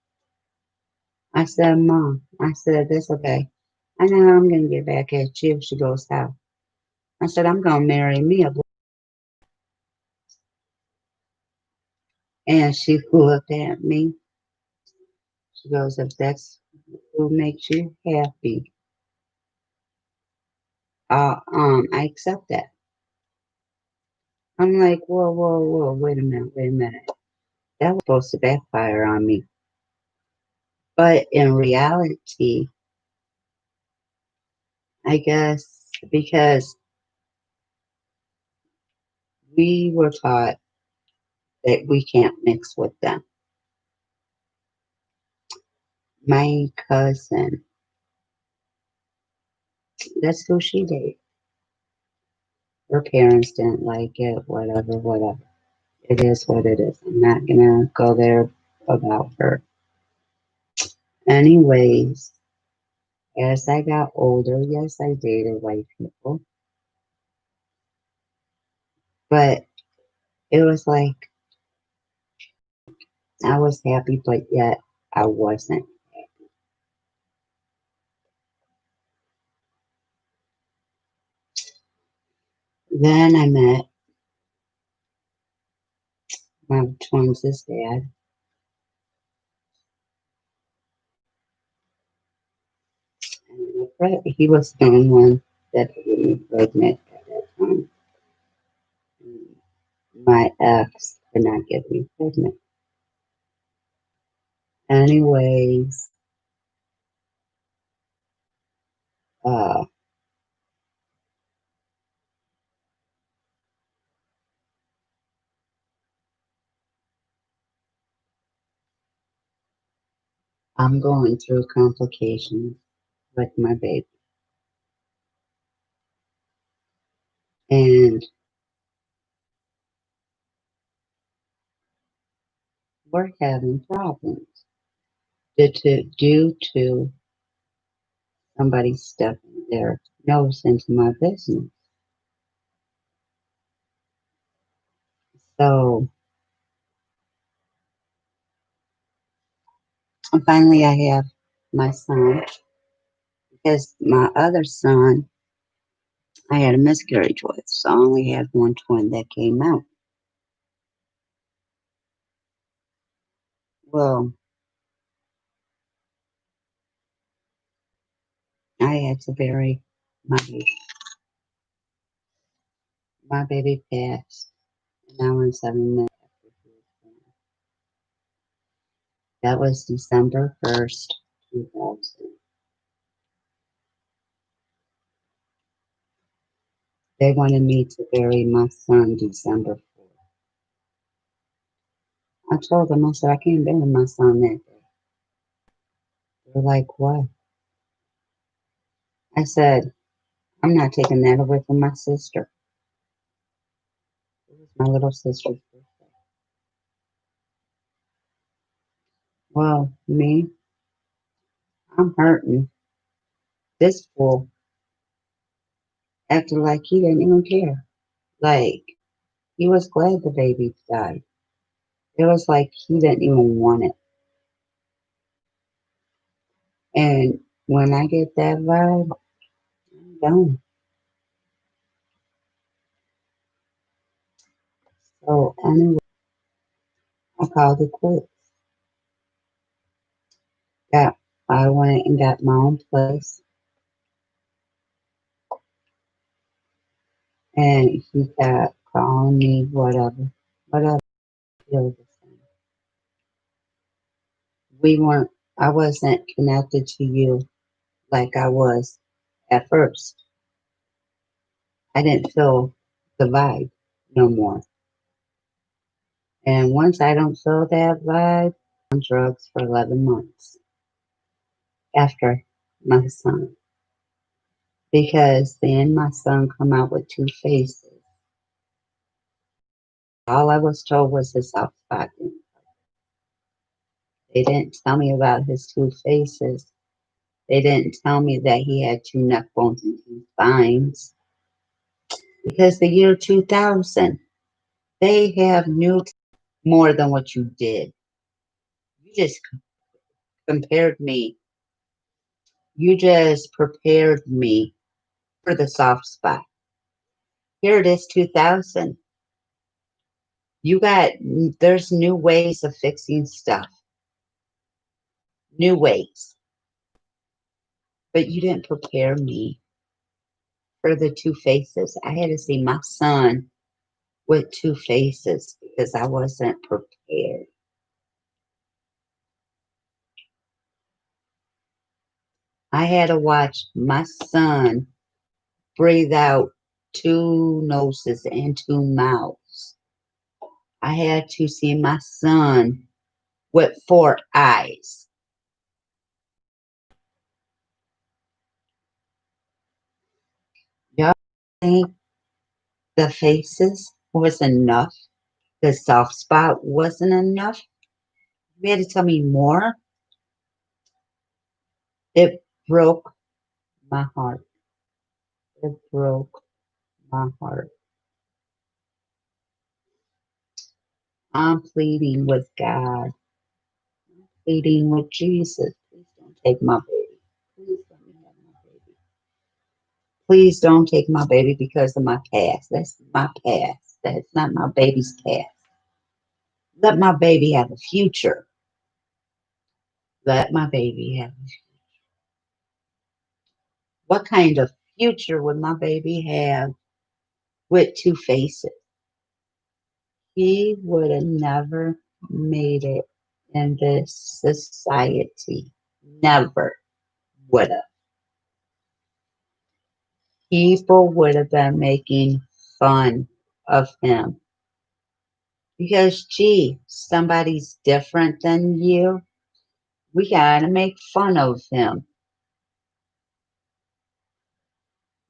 I said, Mom, I said, that's okay. I know how I'm going to get back at you if she goes south. I said, I'm going to marry me a boy. And she looked at me. She goes, if that's who makes you happy, I accept that. I'm like, whoa, wait a minute. That was supposed to backfire on me. But in reality, I guess because we were taught that we can't mix with them. My cousin, that's who she dated. Her parents didn't like it, whatever. It is what it is. I'm not gonna go there about her. Anyways, as I got older, yes, I dated white people, but it was like I was happy, but yet I wasn't. Then I met my twins' dad, and he was the only one that could get me pregnant at that time. My ex could not get me pregnant. Anyways, uh, I'm going through complications with my baby, and we're having problems due to somebody stuffing their nose into my business. So finally, I have my son because my other son, I had a miscarriage with, so I only had one twin that came out. Well, I had to bury my baby. My baby passed an hour and 7 minutes after he was born. That was December 1st, 2000. They wanted me to bury my son December 4th. I told them, I said, I can't bury my son that day. They're like, what? I said, I'm not taking that away from my sister. It was my little sister's birthday. Well, me, I'm hurting. This fool acted like he didn't even care. Like, he was glad the baby died. It was like he didn't even want it. And when I get that vibe, I'm done. So anyway, I called it quits. Got, I went and got my own place. And he kept calling me whatever. Feel the same. We weren't, I wasn't connected to you like I was at first. I didn't feel the vibe no more. And once I don't feel that vibe, I'm on drugs for 11 months after my son. Because then my son come out with two faces. All I was told was his soft spot. They didn't tell me about his two faces. They didn't tell me that he had two neck bones and two spines. Because the year 2000, they have new more than what you did. You just compared me. You just prepared me for the soft spot. Here it is, 2000. You got, there's new ways of fixing stuff. New ways. But you didn't prepare me for the two faces. I had to see my son with two faces because I wasn't prepared. I had to watch my son breathe out two noses and two mouths. I had to see my son with four eyes. Y'all think the faces was enough? The soft spot wasn't enough? You had to tell me more? It broke my heart. It broke my heart. I'm pleading with God, pleading with Jesus. Please don't take my baby. Please let me have my baby. Please don't take my baby because of my past. That's my past. That's not my baby's past. Let my baby have a future. Let my baby have a future. What kind of future would my baby have with two faces? He would have never made it in this society. Never would have. People would have been making fun of him because, gee, somebody's different than you. We gotta make fun of him.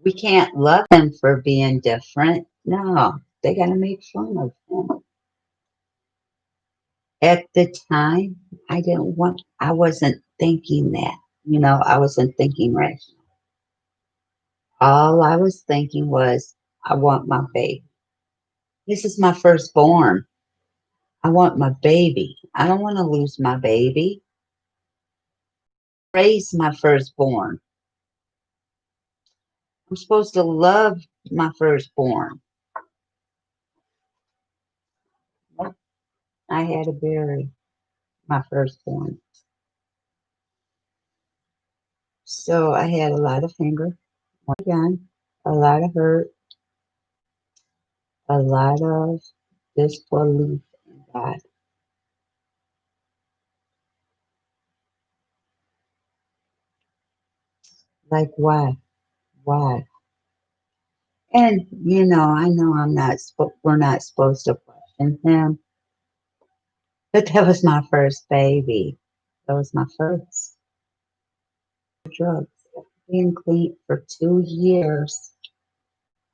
We can't love him for being different. No, they gotta make fun of him. At the time, I wasn't thinking that. I wasn't thinking rational. All I was thinking was, I want my baby. This is my firstborn. I want my baby. I don't want to lose my baby. Raise my firstborn. I'm supposed to love my firstborn. I had to bury my firstborn. So I had a lot of anger, again, a lot of hurt, a lot of disbelief in God. Like, why? Why? And, I know we're not supposed to question him, but that was my first baby. That was my first drugs. Being clean for 2 years,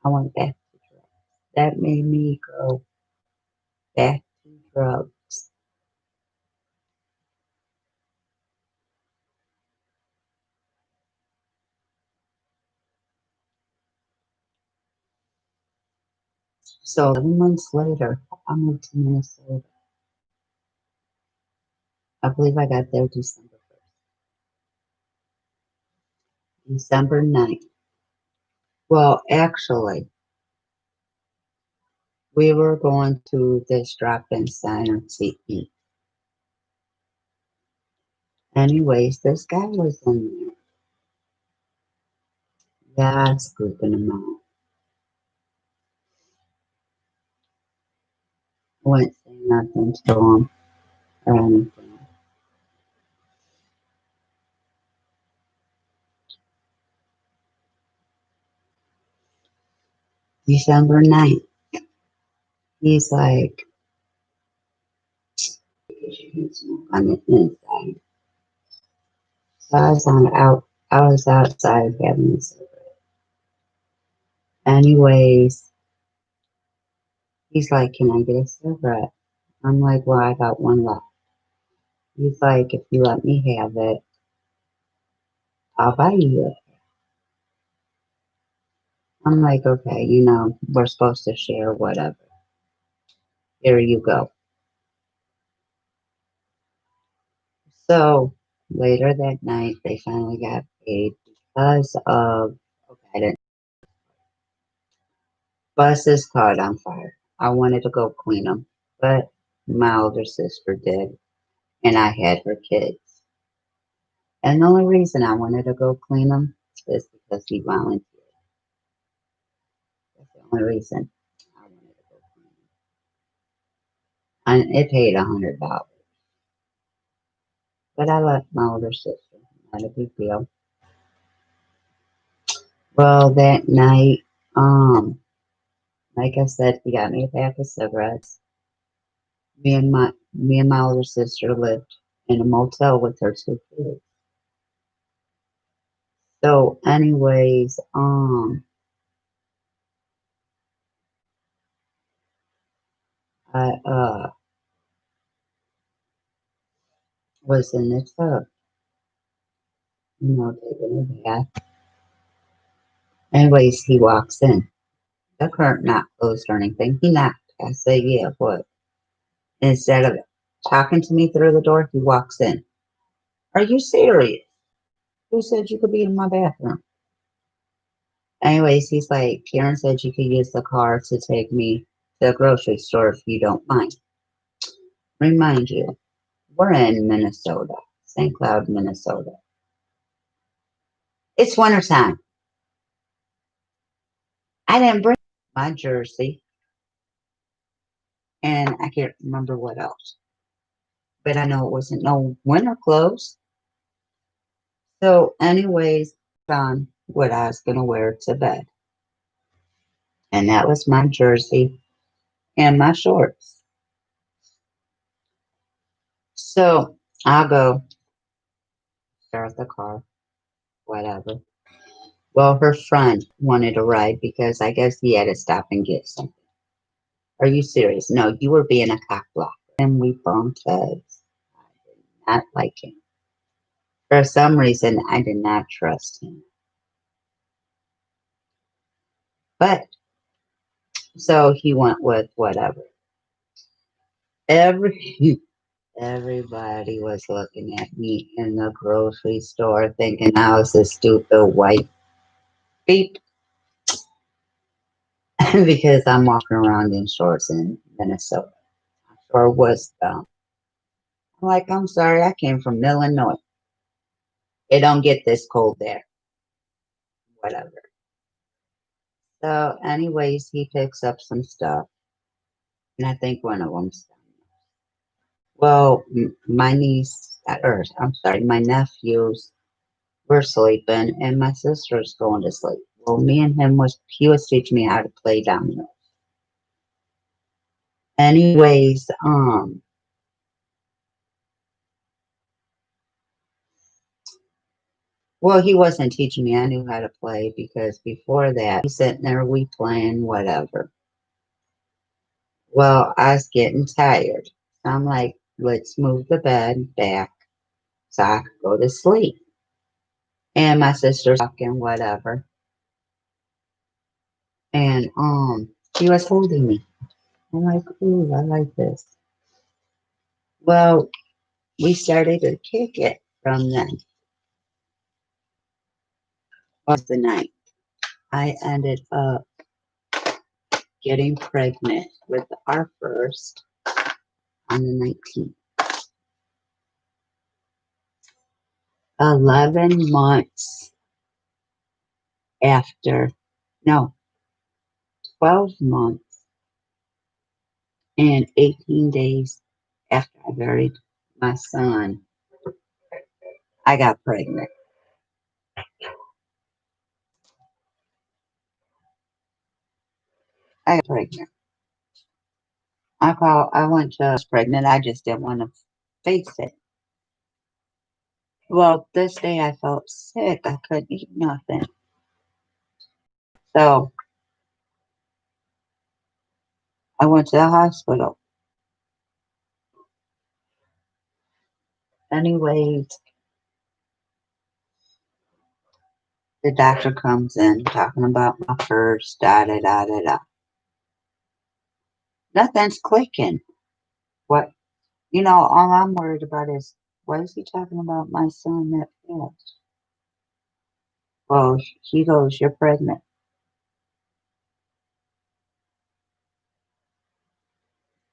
I went back to drugs. That made me go back to drugs. So 11 months later, I moved to Minnesota. I believe I got there December 1st. December 9th. Well, actually, we were going to this drop-in center to eat. Anyways, this guy was in there. Yeah, scooping him out. Wouldn't say nothing to him or anything. December 9th, he's like, you can smoke on the inside. So I was outside having a cigarette. Anyways, he's like, can I get a cigarette? I'm like, well, I got one left. He's like, if you let me have it, I'll buy you it. I'm like, okay, we're supposed to share whatever. Here you go. So later that night, they finally got paid because of, okay, I didn't, buses caught on fire. I wanted to go clean them, but my older sister did, and I had her kids. And the only reason I wanted to go clean them is because he volunteered. That's the only reason I wanted to go clean them. And it paid $100, but I left my older sister. Not a big deal. Well, that night, like I said, he got me a pack of cigarettes. Me and my older sister lived in a motel with her two kids. So, anyways, I was in the tub, taking a bath. Anyways, he walks in. The curtain not closed or anything. He knocked. I say, yeah, what? Instead of talking to me through the door, he walks in. Are you serious? Who said you could be in my bathroom? Anyways, he's like, Karen said you could use the car to take me to the grocery store if you don't mind. Remind you, we're in Minnesota, St. Cloud, Minnesota. It's wintertime. I didn't bring my jersey, and I can't remember what else. But I know it wasn't no winter clothes. So, anyways, found what I was going to wear to bed. And that was my jersey and my shorts. So, I'll go start the car, whatever. Well, her friend wanted a ride because I guess he had to stop and get something. Are you serious? No, you were being a cock blocker. And we bumped heads. I did not like him. For some reason, I did not trust him. But, so he went with whatever. Every Everybody was looking at me in the grocery store thinking I was a stupid white beep. because I'm walking around in shorts in Minnesota. Or was I'm like, I'm sorry, I came from Illinois. It don't get this cold there. Whatever. So, anyways, he picks up some stuff, and I think one of them's done. Well, my niece, or I'm sorry, my nephews were sleeping, and my sister's going to sleep. Well, me and him he was teaching me how to play dominoes. Anyways, well, he wasn't teaching me. I knew how to play because before that, we sitting there, we playing whatever. Well, I was getting tired. So I'm like, let's move the bed back so I could go to sleep. And my sister's talking whatever. And he was holding me. I'm like, ooh, I like this. Well, we started to kick it from then. Was the night. I ended up getting pregnant with our first on the 19th. 11 months after, no, 12 months and 18 days after I buried my son, I got pregnant. I got pregnant. I went to, I was pregnant. I just didn't want to face it. Well, this day I felt sick. I couldn't eat nothing. So I went to the hospital. Anyways, the doctor comes in talking about my first, da da da da da. Nothing's clicking. What, all I'm worried about is why is he talking about my son that passed? Well, he goes, you're pregnant.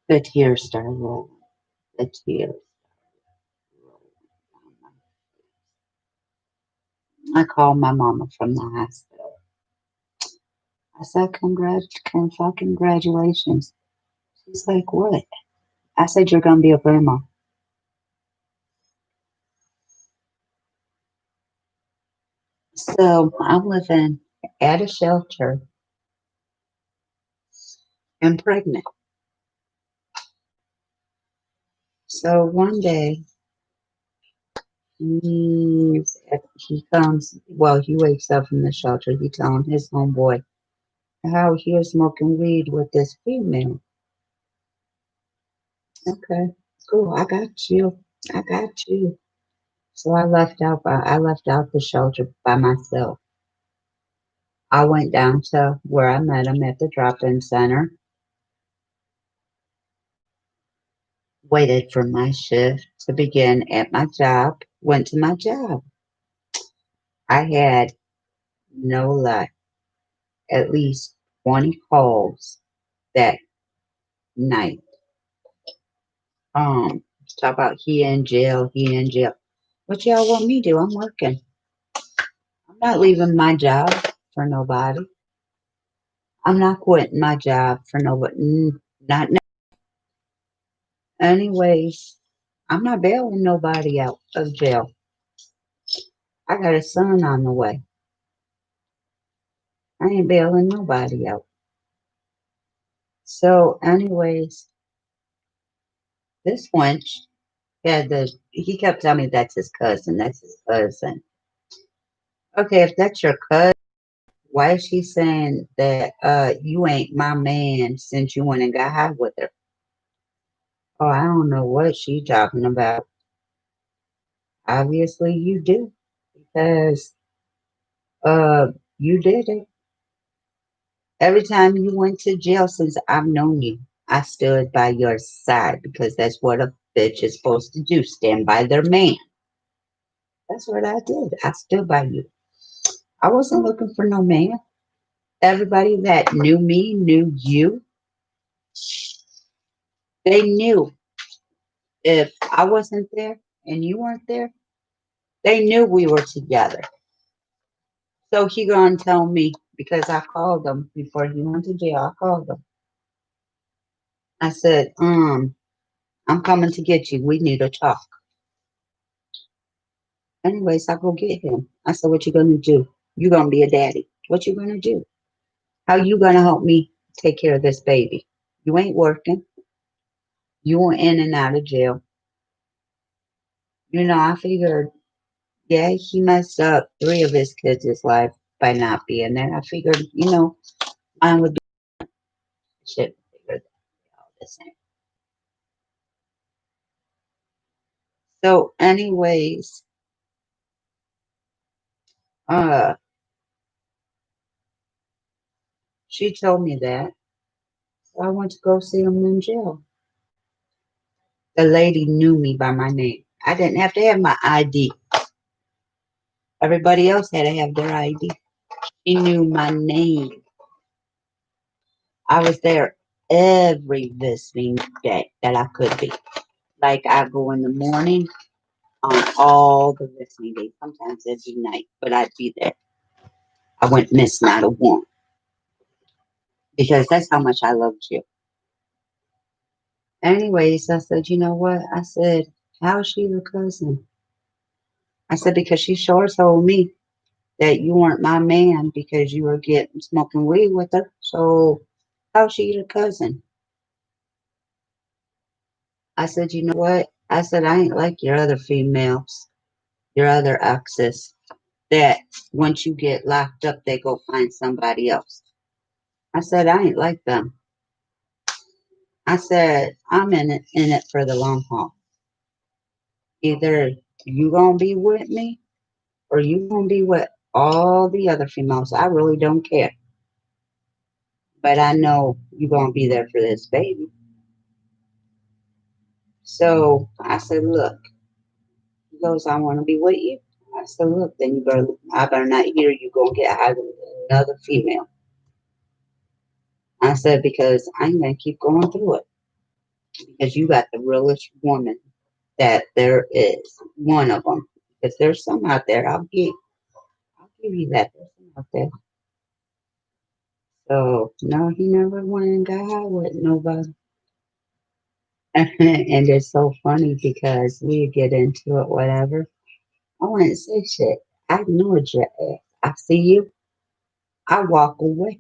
The tears started rolling. The tears rolling down my face. I called my mama from the hospital. I said, congratulations. She's like, what? I said, you're going to be a grandma. So I'm living at a shelter and pregnant. So one day he's, he comes, well, he wakes up from the shelter. He telling his homeboy how he was smoking weed with this female. Okay, cool. I got you. I got you. So I left out the shelter by myself. I went down to where I met him at the drop-in center, waited for my shift to begin at my job, went to my job. I had no luck, at least 20 calls that night. Talk about he in jail, he in jail. What y'all want me to do? I'm working. I'm not leaving my job for nobody. I'm not quitting my job for nobody. Not now. Anyways, I'm not bailing nobody out of jail. I got a son on the way. I ain't bailing nobody out. So, anyways, this wench he kept telling me that's his cousin. That's his cousin. Okay, if that's your cousin, why is she saying that you ain't my man since you went and got high with her? Oh, I don't know what she talking about. Obviously you do. Because you did it. Every time you went to jail since I've known you, I stood by your side because that's what a bitch is supposed to do, stand by their man. That's what I did. I stood by you. I wasn't looking for no man. Everybody that knew me, knew you. They knew if I wasn't there and you weren't there, they knew we were together. So he gonna tell me because I called him before he went to jail. I called him. I said, I'm coming to get you. We need to talk. Anyways, I go get him. I said, what you gonna do? You gonna be a daddy. What you gonna do? How you gonna help me take care of this baby? You ain't working. You were in and out of jail. I figured, yeah, he messed up three of his kids' life by not being there. I figured, mine would be shit. Figured all the same. So, anyways, uh, she told me that. So I went to go see him in jail. The lady knew me by my name. I didn't have to have my ID. Everybody else had to have their ID. She knew my name. I was there every visiting day that I could be. Like I go in the morning on all the visiting days. Sometimes it'd be night, but I'd be there. I wouldn't miss not a one because that's how much I loved you. Anyways, I said, you know what? I said, how's she your cousin? I said, because she sure told me that you weren't my man because you were getting smoking weed with her. So how's she your cousin? I said, you know what? I said, I ain't like your other females, your other exes, that once you get locked up, they go find somebody else. I said, I ain't like them. I said, I'm in it for the long haul. Either you gonna be with me or you gonna be with all the other females. I really don't care. But I know you gonna be there for this baby. So I said, look, he goes, I wanna be with you. I said, look, then I better not hear you gonna get high with another female. I said, because I ain't gonna keep going through it. Because you got the realest woman that there is. One of them. Because there's some out there, I'll give you that. There's some out there. So no, he never went and got high with nobody. And it's so funny because we get into it, whatever. I wouldn't say shit. I ignored your ass. I see you. I walk away.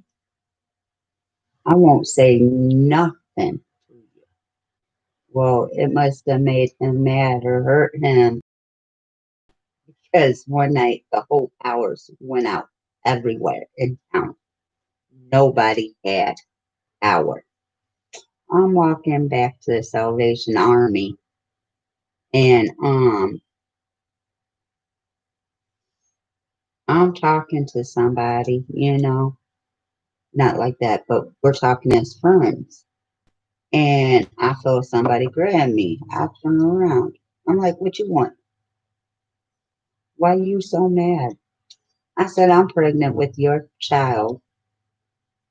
I won't say nothing. Well, it must have made him mad or hurt him because one night the whole powers went out everywhere in town. Nobody had power. I'm walking back to the Salvation Army and I'm talking to somebody, not like that, but we're talking as friends. And I feel somebody grab me. I turn around. I'm like, what you want? Why you so mad? I said, I'm pregnant with your child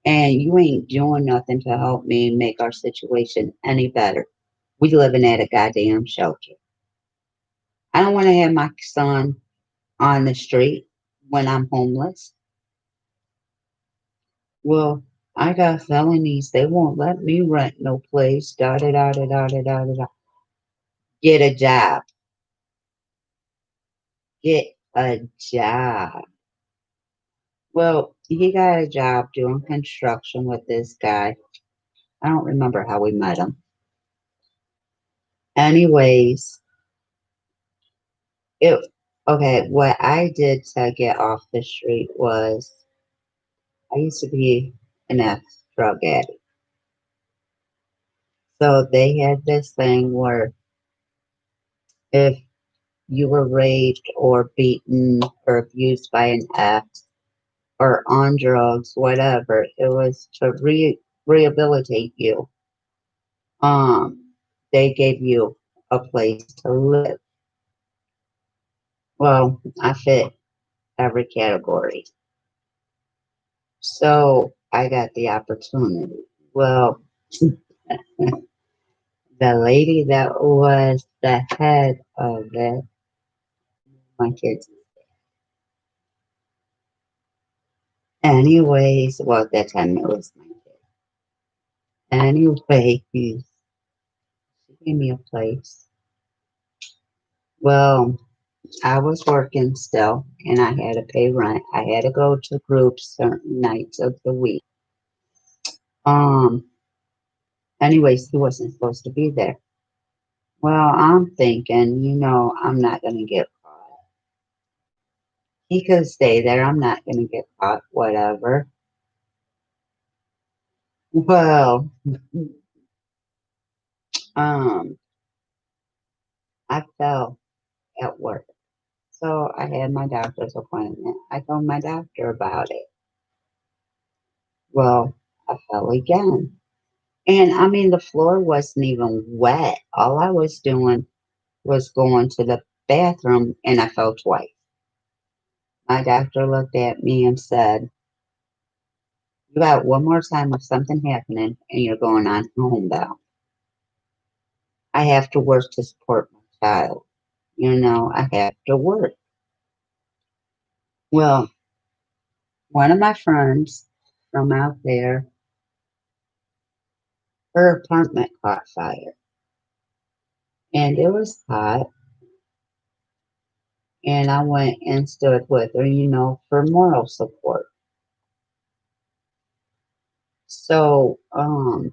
and you ain't doing nothing to help me make our situation any better. We living at a goddamn shelter. I don't want to have my son on the street when I'm homeless. Well, I got felonies. They won't let me rent no place. Da da da da da da da da. Get a job. Get a job. Well, he got a job doing construction with this guy. I don't remember how we met him. Anyways, it okay. What I did to get off the street was I used to be an ex drug addict. So they had this thing where if you were raped or beaten or abused by an ex or on drugs, whatever, it was to rehabilitate you. They gave you a place to live. Well, I fit every category. So I got the opportunity. Well, the lady that was the head of it, my kids. Anyways, well, at that time it was my kid. Anyway, she gave me a place. Well, I was working still, and I had to pay rent. I had to go to groups certain nights of the week. Um. Anyways, he wasn't supposed to be there. Well, I'm thinking, I'm not gonna get caught. He could stay there. I'm not gonna get caught. Whatever. Well, um, I fell at work. So I had my doctor's appointment. I told my doctor about it. Well, I fell again. And I mean, the floor wasn't even wet. All I was doing was going to the bathroom and I fell twice. My doctor looked at me and said, "You got one more time of something happening and you're going on homebound. I have to work to support my child. I have to work." Well, one of my friends from out there, her apartment caught fire and it was hot. And I went and stood with her, for moral support. So, I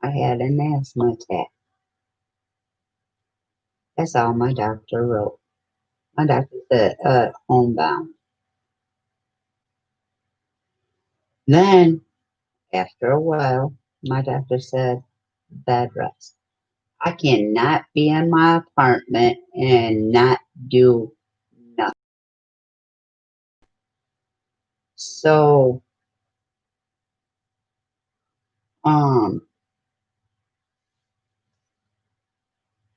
had an asthma attack. That's all my doctor wrote. My doctor said, homebound. Then, after a while, my doctor said, bed rest. I cannot be in my apartment and not do nothing. So, um,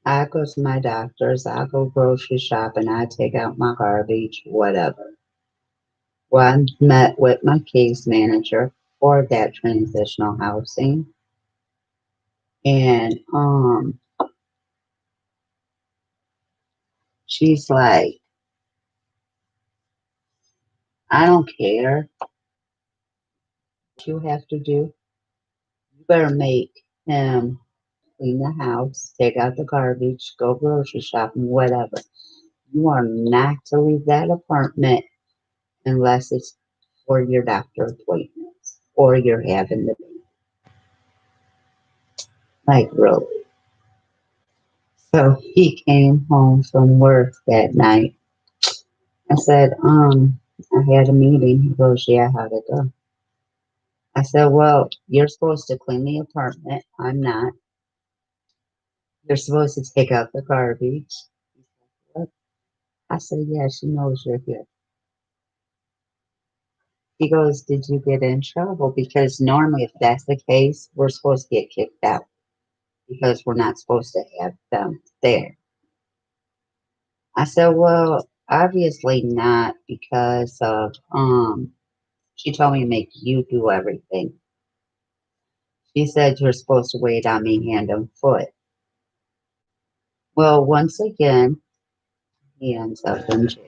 I go to my doctor's, I go grocery shopping, I take out my garbage, whatever. Well, I met with my case manager for that transitional housing, and she's like, "I don't care what you have to do. You better make him clean the house, take out the garbage, go grocery shopping, whatever. You are not to leave that apartment unless it's for your doctor appointments or you're having the baby." Like, really? So he came home from work that night. I said, I had a meeting. He goes, yeah, how'd it go? I said, well, you're supposed to clean the apartment. I'm not. You're supposed to take out the garbage. He said, what? I said, yeah, she knows you're here. He goes, did you get in trouble? Because normally, if that's the case, we're supposed to get kicked out because we're not supposed to have them there. I said, well, obviously not because of, she told me to make you do everything. She said you're supposed to wait on me hand and foot. Well, once again, he ends up in jail.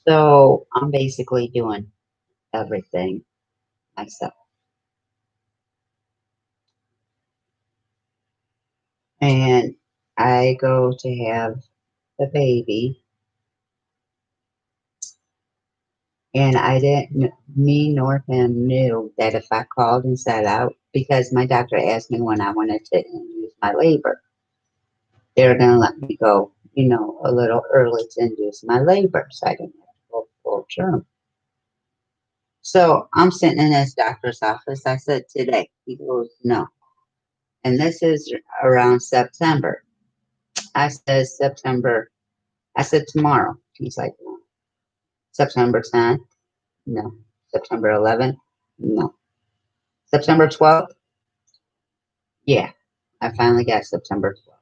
So I'm basically doing everything myself. And I go to have the baby, and I didn't, me nor him knew that if I called and said out, because my doctor asked me when I wanted to induce my labor, they were going to let me go, a little early to induce my labor. So I didn't have to go full term. So I'm sitting in his doctor's office. I said, today. He goes, no. And this is around September. I said, September. I said, tomorrow. He's like, no. September 10th? No. September 11th? No. September 12th? Yeah. I finally got September 12th.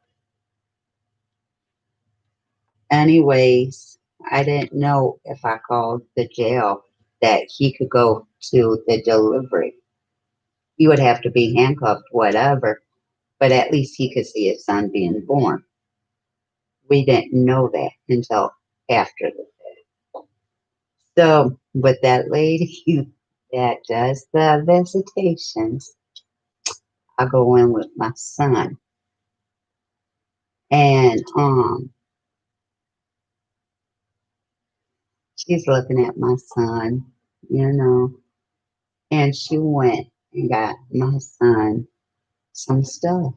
Anyways, I didn't know if I called the jail that he could go to the delivery. He would have to be handcuffed, whatever, but at least he could see his son being born. We didn't know that until after the fact. So, with that lady that does the visitations, I go in with my son, and she's looking at my son, you know, and she went and got my son some stuff.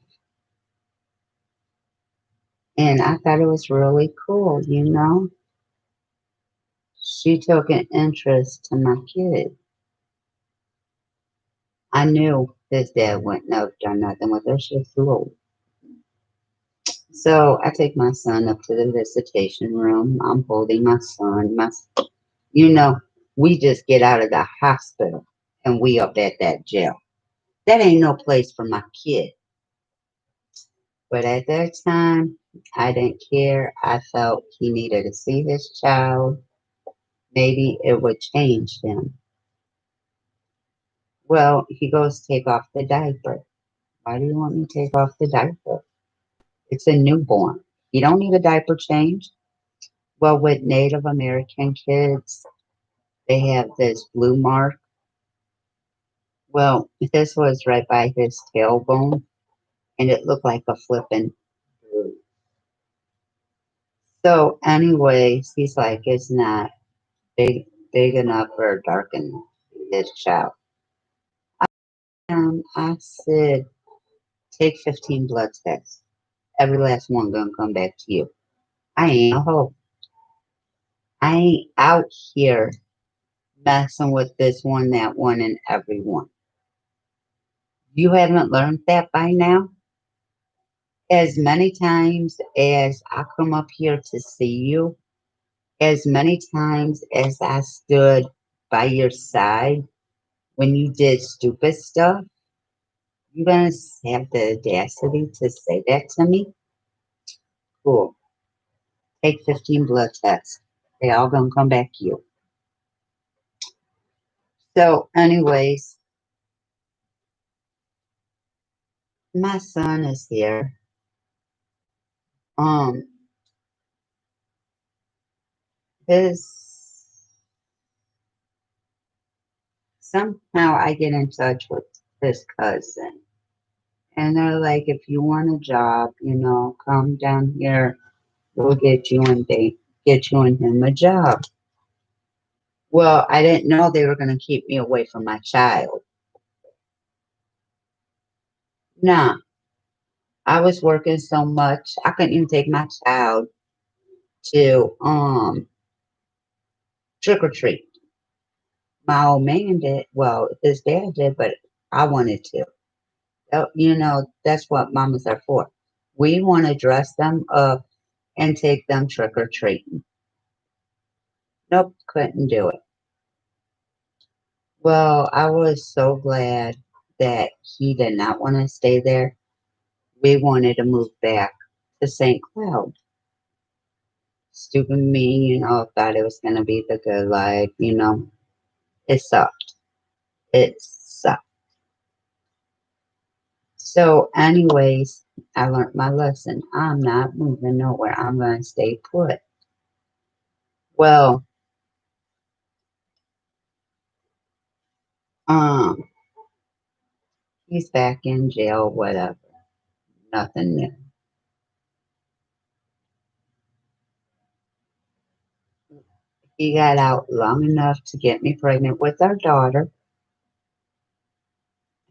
And I thought it was really cool, you know. She took an interest to my kid. I knew his dad wouldn't have done nothing with her. She was too old. So I take my son up to the visitation room. I'm holding my son. You know, we just get out of the hospital and we up at that jail. That ain't no place for my kid. But at that time, I didn't care. I felt he needed to see his child. Maybe it would change him. Well, he goes, take off the diaper. Why do you want me to take off the diaper? It's a newborn. You don't need a diaper change. Well, with Native American kids, they have this blue mark. Well, this was right by his tailbone, and it looked like a flippin' blue. So, anyways, he's like, it's not big enough or dark enough for this child. I said, take 15 blood tests. Every last one gonna come back to you. I ain't a hoe. I ain't out here messing with this one, that one, and everyone. You haven't learned that by now? As many times as I come up here to see you, as many times as I stood by your side when you did stupid stuff, you gonna have the audacity to say that to me? Cool. Take 15 blood tests. They all gonna come back to you. So, anyways, my son is here. Um, his somehow I get in touch with his cousin, and they're like, if you want a job, you know, come down here. We'll get you and him a job. Well, I didn't know they were going to keep me away from my child. Nah, I was working so much I couldn't even take my child to trick or treat. My old man did. Well, his dad did, but I wanted to. You know, that's what mamas are for. We want to dress them up and take them trick or treating. Nope, couldn't do it. Well, I was so glad that he did not want to stay there. We wanted to move back to St. Cloud. Stupid me, you know, thought it was going to be the good life, you know. It sucked. It sucked. So, anyways, I learned my lesson. I'm not moving nowhere. I'm going to stay put. Well, um, he's back in jail, whatever. Nothing new. He got out long enough to get me pregnant with our daughter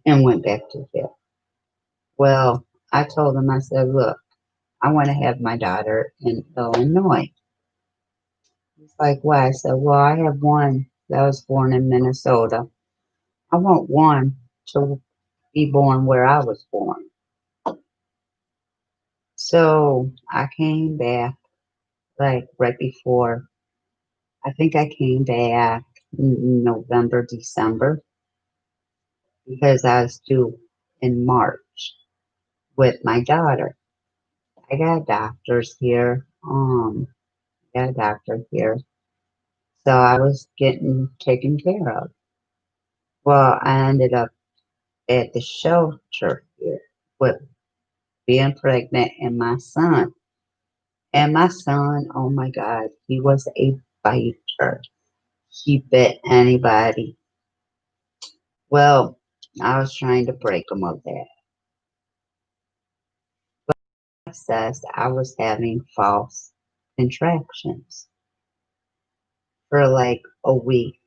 and went back to jail. Well, I told him, I said, look, I want to have my daughter in Illinois. He's like, why? I said, well, I have one that was born in Minnesota. I want one to be born where I was born. So I came back like right before, I think I came back in November, December, because I was due in March with my daughter. I got doctors here. a doctor here. So I was getting taken care of. Well, I ended up at the shelter here with being pregnant and my son. And my son, oh my God, he was a biter. He bit anybody. Well, I was trying to break him of that. Says I was having false contractions for like a week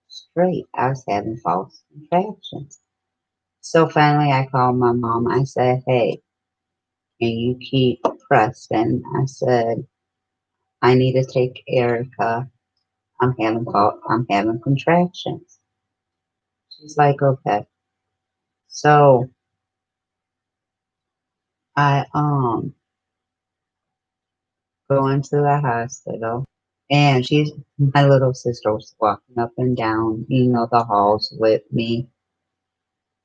straight. I was having false contractions. So finally, I called my mom. I said, "Hey, can you keep Preston?" I said, "I need to take Erica. I'm having contractions." She's like, "Okay." So I go into the hospital, and my little sister was walking up and down, the halls with me.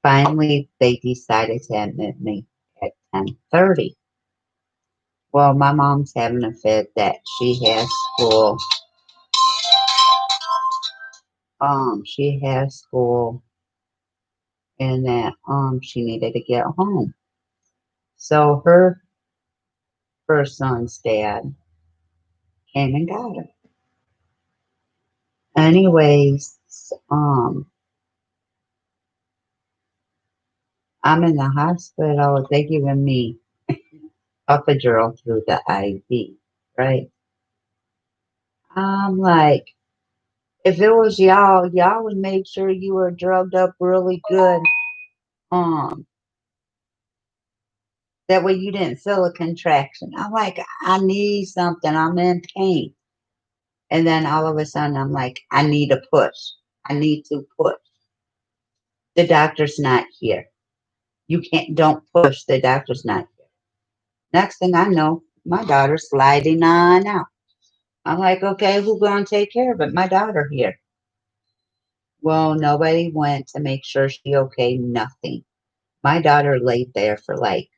Finally, they decided to admit me at 10:30. Well, my mom's having a fit that school. She has school and that she needed to get home. So her first son's dad came and got her. Anyways, um, I'm in the hospital. They giving me epidural through the IV, right? I'm like, if it was y'all would make sure you were drugged up really good. Um, that way you didn't feel a contraction. I'm like, I need something. I'm in pain. And then all of a sudden, I'm like, I need a push. I need to push. The doctor's not here. You don't push. The doctor's not here. Next thing I know, my daughter's sliding on out. I'm like, okay, who's going to take care of it? My daughter here. Well, nobody went to make sure she okay. Nothing. My daughter laid there for like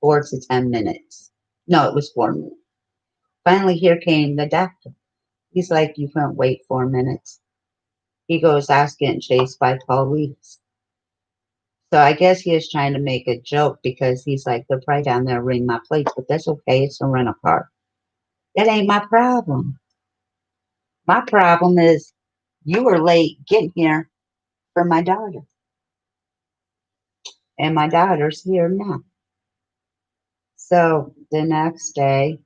4 to 10 minutes. No, it was 4 minutes. Finally, here came the doctor. He's like, you couldn't wait 4 minutes. He goes, I was getting chased by police. So I guess he is trying to make a joke because he's like, they're probably down there ring my plates, but that's okay. It's a rental car. That ain't my problem. My problem is you were late getting here for my daughter. And my daughter's here now. So the next day,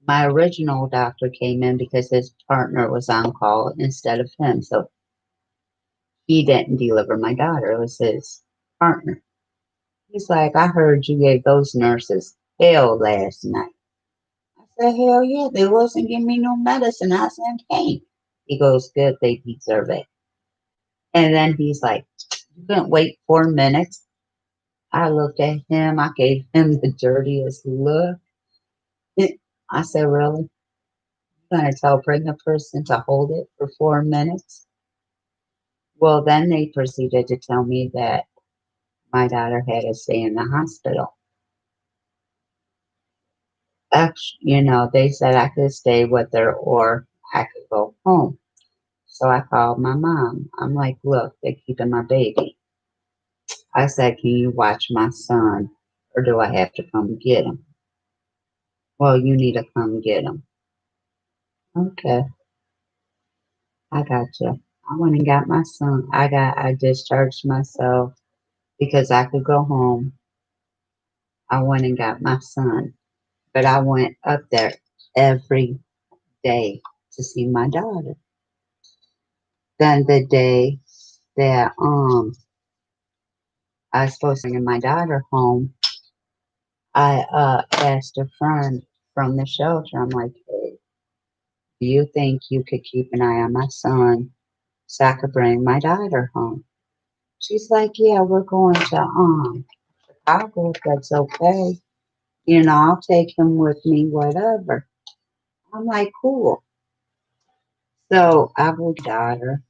my original doctor came in because his partner was on call instead of him. So he didn't deliver my daughter. It was his partner. He's like, I heard you gave those nurses hell last night. I said, hell yeah, they wasn't giving me no medicine. I was in pain. He goes, good, they deserve it. And then he's like, you couldn't wait 4 minutes. I looked at him. I gave him the dirtiest look. I said, really? You're going to tell a pregnant person to hold it for 4 minutes? Well, then they proceeded to tell me that my daughter had to stay in the hospital. Actually, they said I could stay with her or I could go home. So I called my mom. I'm like, look, they're keeping my baby. I said, can you watch my son or do I have to come get him? Well, you need to come get him. Okay, I got you. I went and got my son. I discharged myself because I could go home. I went and got my son, but I went up there every day to see my daughter. Then the day that I was supposed to bring my daughter home, I asked a friend from the shelter. I'm like, hey, do you think you could keep an eye on my son so I could bring my daughter home? She's like, yeah, we're going to Chicago if that's okay. I'll take him with me, whatever. I'm like, cool. So I will daughter.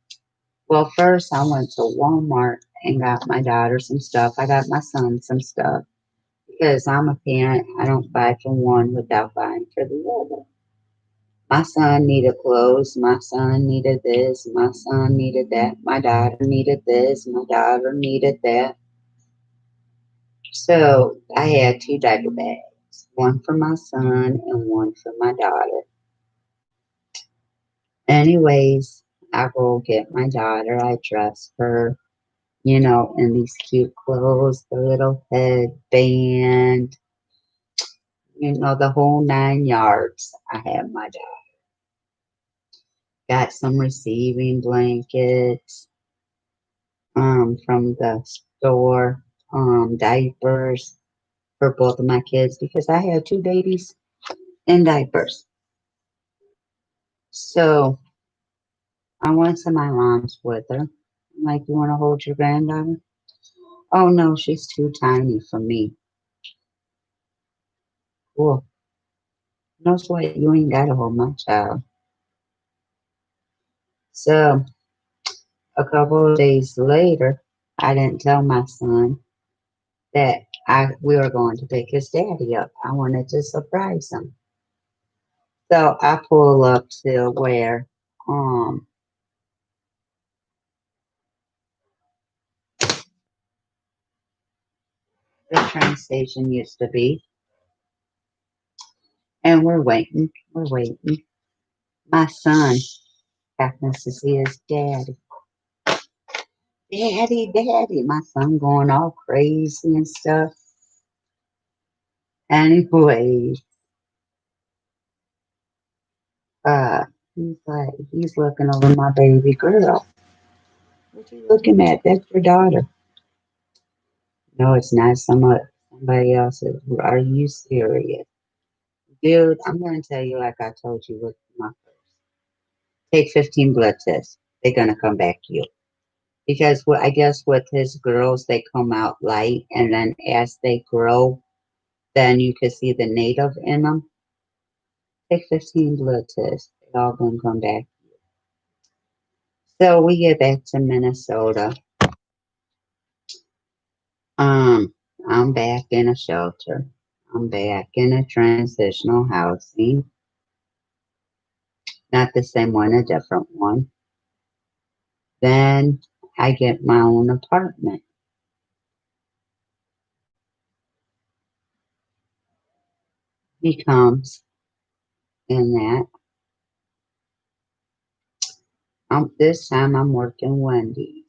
Well, first I went to Walmart and got my daughter some stuff. I got my son some stuff. because I'm a parent. I don't buy for one without buying for the other. My son needed clothes. My son needed this. My son needed that. My daughter needed this. My daughter needed that. So I had two diaper bags, one for my son and one for my daughter. Anyways, I go get my daughter. I dress her, in these cute clothes, the little headband, the whole 9 yards. I have my daughter. Got some receiving blankets from the store, diapers for both of my kids because I had two babies in diapers. So I went to my mom's with her. I'm like, you want to hold your granddaughter? Oh no, she's too tiny for me. Cool. Knows what? You ain't got to hold my child. So a couple of days later, I didn't tell my son that we were going to pick his daddy up. I wanted to surprise him. So I pull up to where um the train station used to be, and we're waiting. We're waiting. My son happens to see his daddy. Daddy, daddy. My son going all crazy and stuff. Anyway, uh, he's looking over my baby girl. What you looking at? That's your daughter. No, it's not somebody else's. Are you serious? Dude, I'm going to tell you like I told you with my first. Take 15 blood tests. They're going to come back to you. Because I guess with his girls, they come out light. And then as they grow, then you can see the native in them. Take 15 blood tests. They all going to come back. So we get back to Minnesota. Um, I'm back in a shelter. I'm back in a transitional housing. Not the same one, a different one. Then I get my own apartment. He comes in that. This time I'm working Wendy's.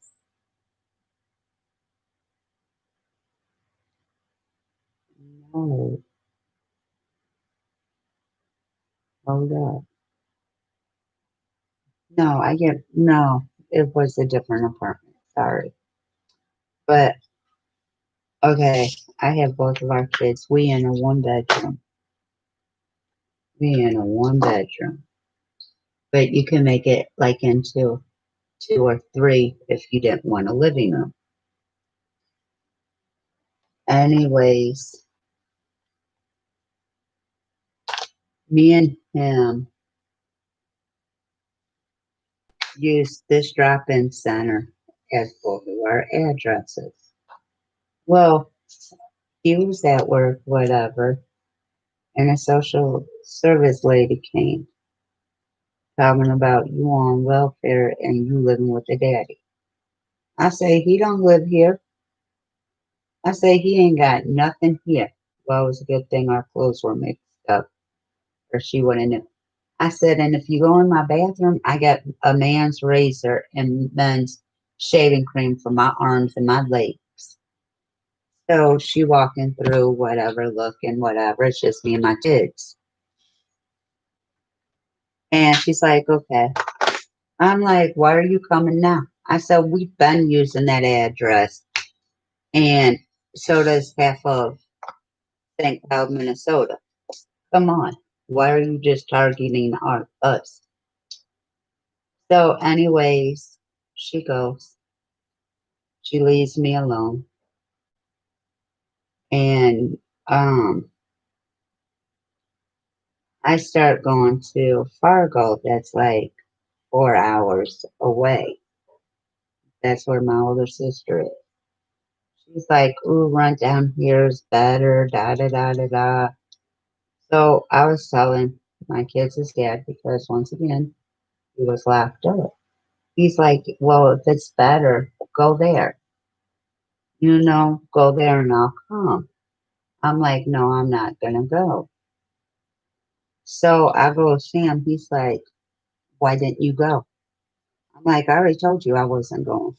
No, hold up. No, it was a different apartment. Sorry. But okay, I have both of our kids. We in a one bedroom. We in a one bedroom. But you can make it like into two or three if you didn't want a living room. Anyways, me and him used this drop-in center as both of our addresses. Well, he was at work, whatever, and a social service lady came talking about you on welfare and you living with the daddy. I say, he don't live here. I say, he ain't got nothing here. Well, it was a good thing our clothes were mixed up or she wouldn't have. I said, and if you go in my bathroom, I got a man's razor and men's shaving cream for my arms and my legs. So she walking through whatever, looking, whatever. It's just me and my kids. And she's like, okay. I'm like, why are you coming now? I said, we've been using that address. And so does half of St. Cloud, Minnesota. Come on. Why are you just targeting us? So, anyways, she goes. She leaves me alone. And I start going to Fargo. That's like 4 hours away. That's where my older sister is. He's like, ooh, run down here is better, da da da da da. So I was telling my kids his dad because once again, he was laughed up. He's like, well, if it's better, go there. Go there and I'll come. I'm like, no, I'm not gonna go. So I go see him. He's like, why didn't you go? I'm like, I already told you I wasn't going.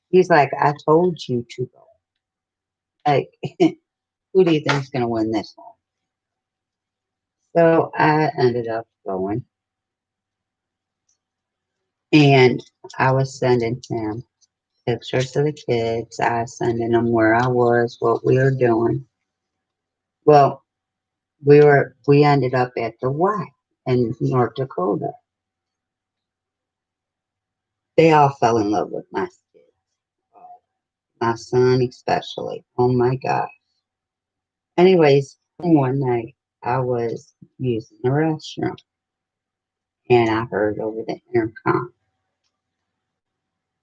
He's like, I told you to go. Like, who do you think's gonna win this one? So I ended up going, and I was sending him pictures of the kids. I was sending them where I was, what we were doing. Well, we ended up at the Y in North Dakota. They all fell in love with my kids. My son especially. Oh my God. Anyways, one night I was using the restroom and I heard over the intercom.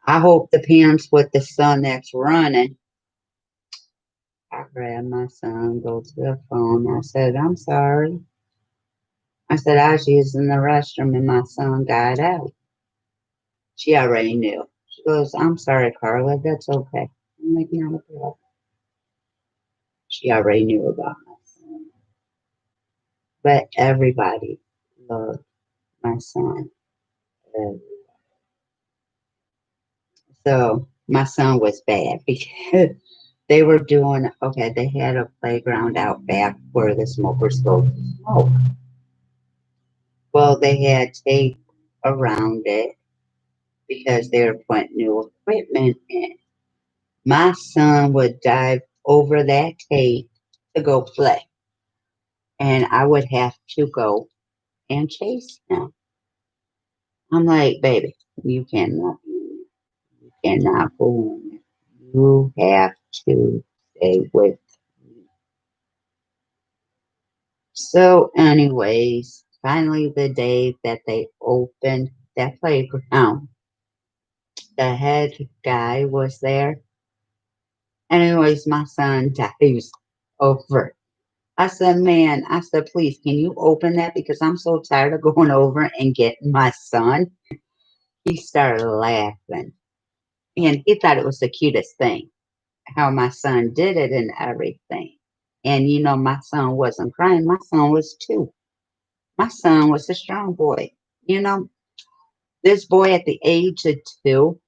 I hope the parents with the son that's running. I grabbed my son, go to the phone. I said, I'm sorry. I said, I was using the restroom and my son got out. She already knew. She goes, I'm sorry, Karla. That's okay. I'm like, not a problem. She already knew about my son. But everybody loved my son. Uh, So my son was bad because they were doing, okay, they had a playground out back where the smokers go to smoke. Well, they had tape around it because they were putting new equipment in. My son would dive over that tape to go play, and I would have to go and chase him. I'm like, baby, you cannot, you cannot go in. You have to stay with me. So, anyways, finally, the day that they opened that playground, the head guy was there. Anyways, my son dives over. I said, man, I said, please, can you open that? Because I'm so tired of going over and getting my son. He started laughing. And he thought it was the cutest thing, how my son did it and everything. And my son wasn't crying. My son was two. My son was a strong boy. You know, this boy at the age of two,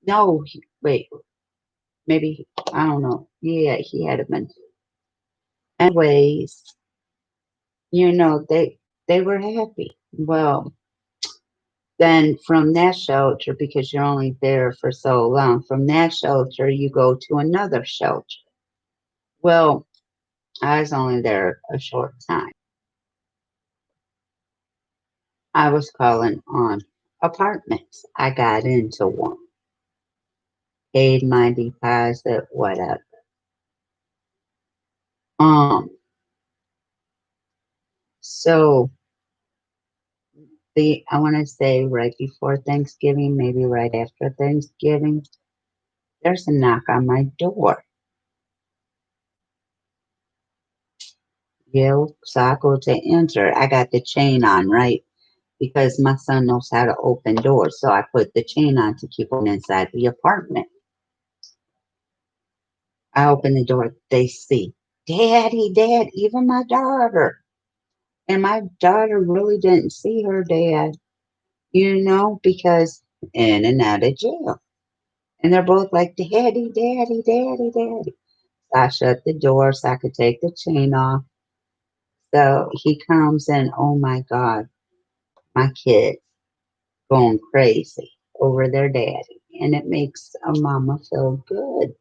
no, wait, maybe, I don't know. Yeah, he had been. Anyways, they were happy. Well, then from that shelter, because you're only there for so long, from that shelter, you go to another shelter. Well, I was only there a short time. I was calling on apartments. I got into one, paid my deposit, whatever. Um, so I want to say right before Thanksgiving, maybe right after Thanksgiving, there's a knock on my door. So I go to enter. I got the chain on, right? Because my son knows how to open doors. So I put the chain on to keep him inside the apartment. I open the door. They see, Daddy, Dad, even my daughter. And my daughter really didn't see her dad, because in and out of jail. And they're both like, Daddy, Daddy, Daddy, Daddy. So I shut the door so I could take the chain off. So he comes in, oh my God, my kid going crazy over their daddy. And it makes a mama feel good,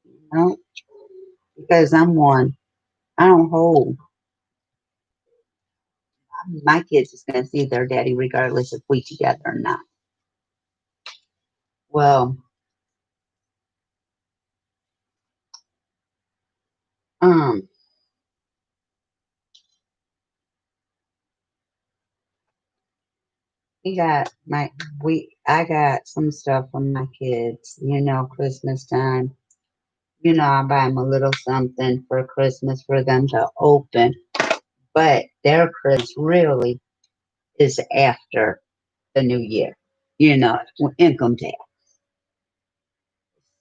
because I'm one. I don't hold. My kids is going to see their daddy regardless if we together or not. Well, um, we got my I got some stuff for my kids, Christmas time. I buy them a little something for Christmas for them to open. But their Christmas really is after the new year, income tax.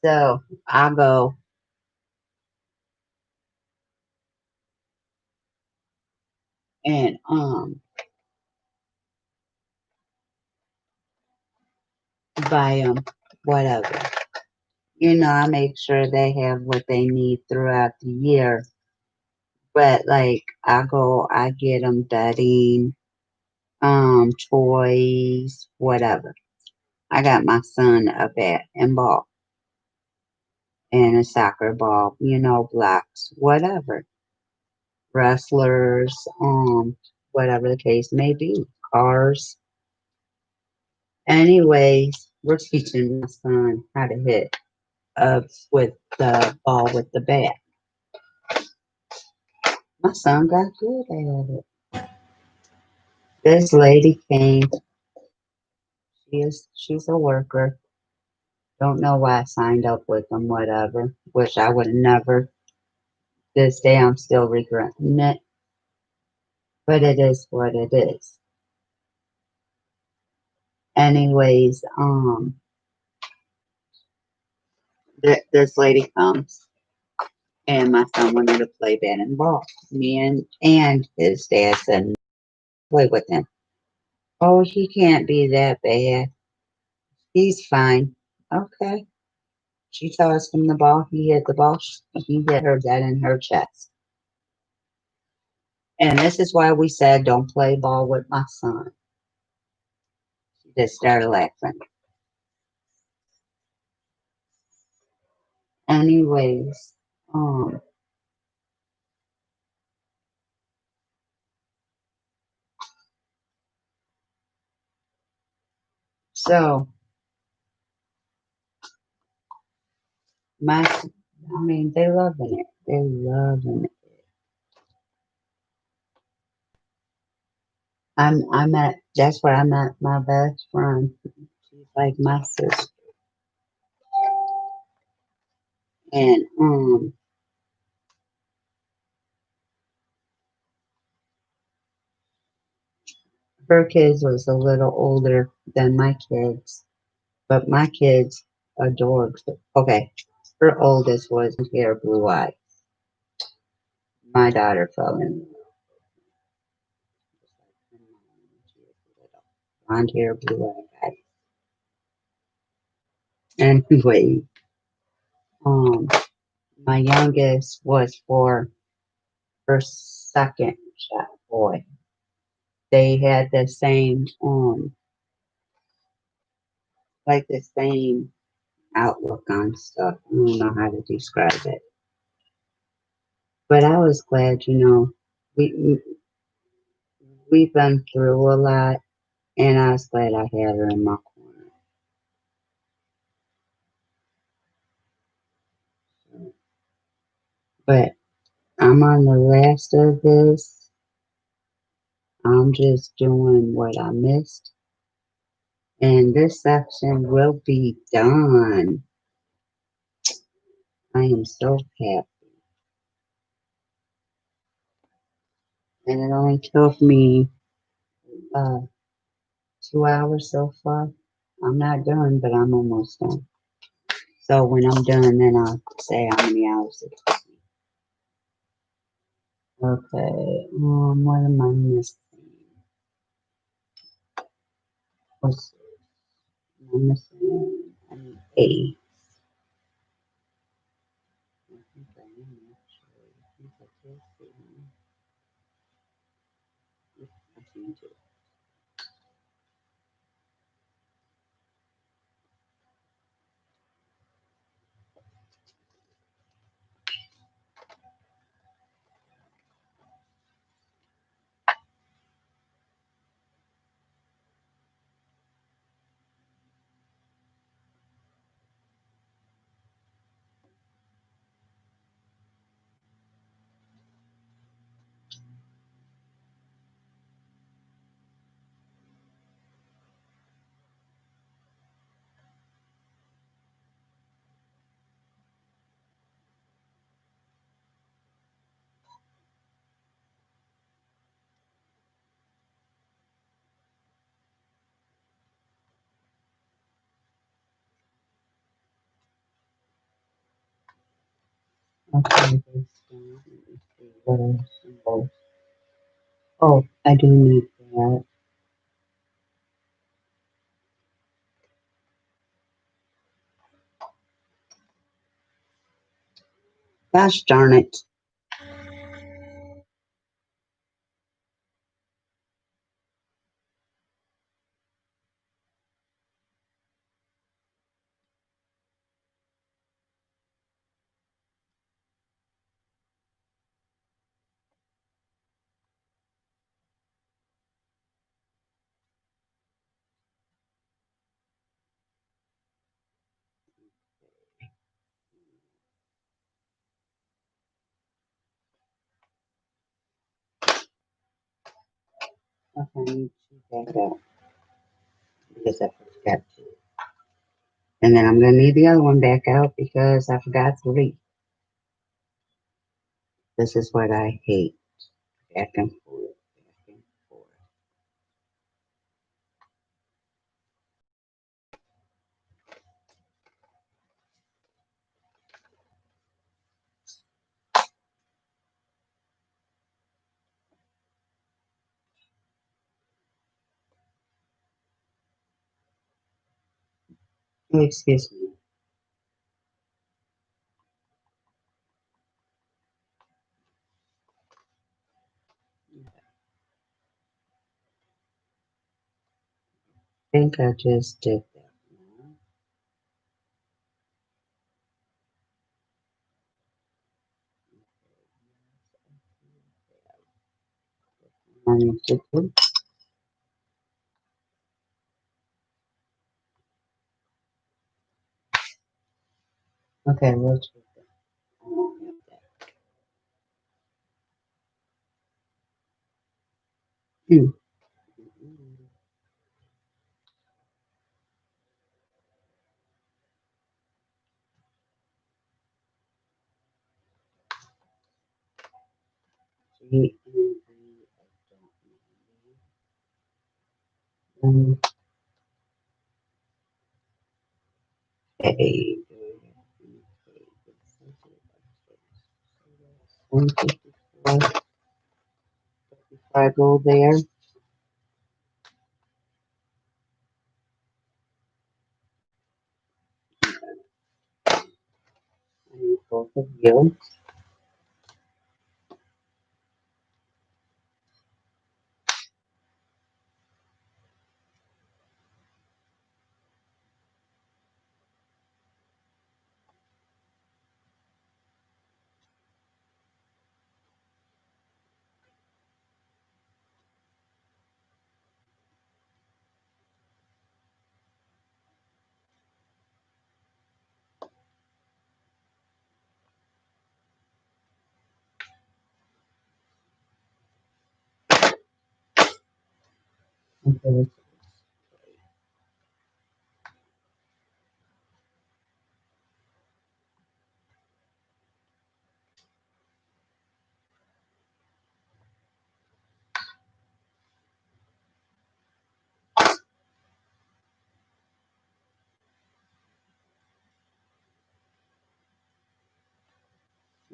So I go and buy them whatever. I make sure they have what they need throughout the year. But like I get them bedding, toys, whatever. I got my son a bat and ball and a soccer ball, blocks, whatever. Wrestlers, whatever the case may be. Cars. Anyways, we're teaching my son how to hit with the ball with the bat. My son got good at it. This lady came. She's a worker. Don't know why I signed up with them, whatever. Wish I would have never. This day I'm still regretting it. But it is what it is. Anyways, this lady comes and my son wanted to play bat and ball. Me and his dad said, play with him. Oh, he can't be that bad. He's fine. Okay. She tossed him the ball. He hit the ball. He hit her dead in her chest. And this is why we said don't play ball with my son. She just started laughing. Anyways, so they loving it. They loving it. That's where I met my best friend. She's like my sister. And her kids was a little older than my kids, but my kids adored her. Okay, her oldest was hair, blue eyes. My daughter fell in love. Blonde hair, blue eyes. Anyway, um, my youngest was for her second child boy. They had the same, like the same outlook on stuff. I don't know how to describe it, but I was glad, we we've been through a lot, and I was glad I had her in my corner. But I'm on the last of this. I'm just doing what I missed, and this section will be done. I am so happy, and it only took me uh, 2 hours so far. I'm not done, but I'm almost done. So when I'm done, then I'll say how many hours it took me. Okay, what am I missing? What's I'm missing? An A. I think I am actually. I think I did see one. Yep, I see two. Okay, this down. Let me see what are symbols. Oh, I do need that. Gosh darn it. Okay, I need to back up because I forgot to. And then I'm going to need the other one back out because I forgot to read. This is what I hate. Back and forth, back and forth. Oh, excuse me. I think I just did that. I need to do. Okay, we'll do that. Hmm. G and B, I don't know. A. 154, I go there. I need both of you. Okay,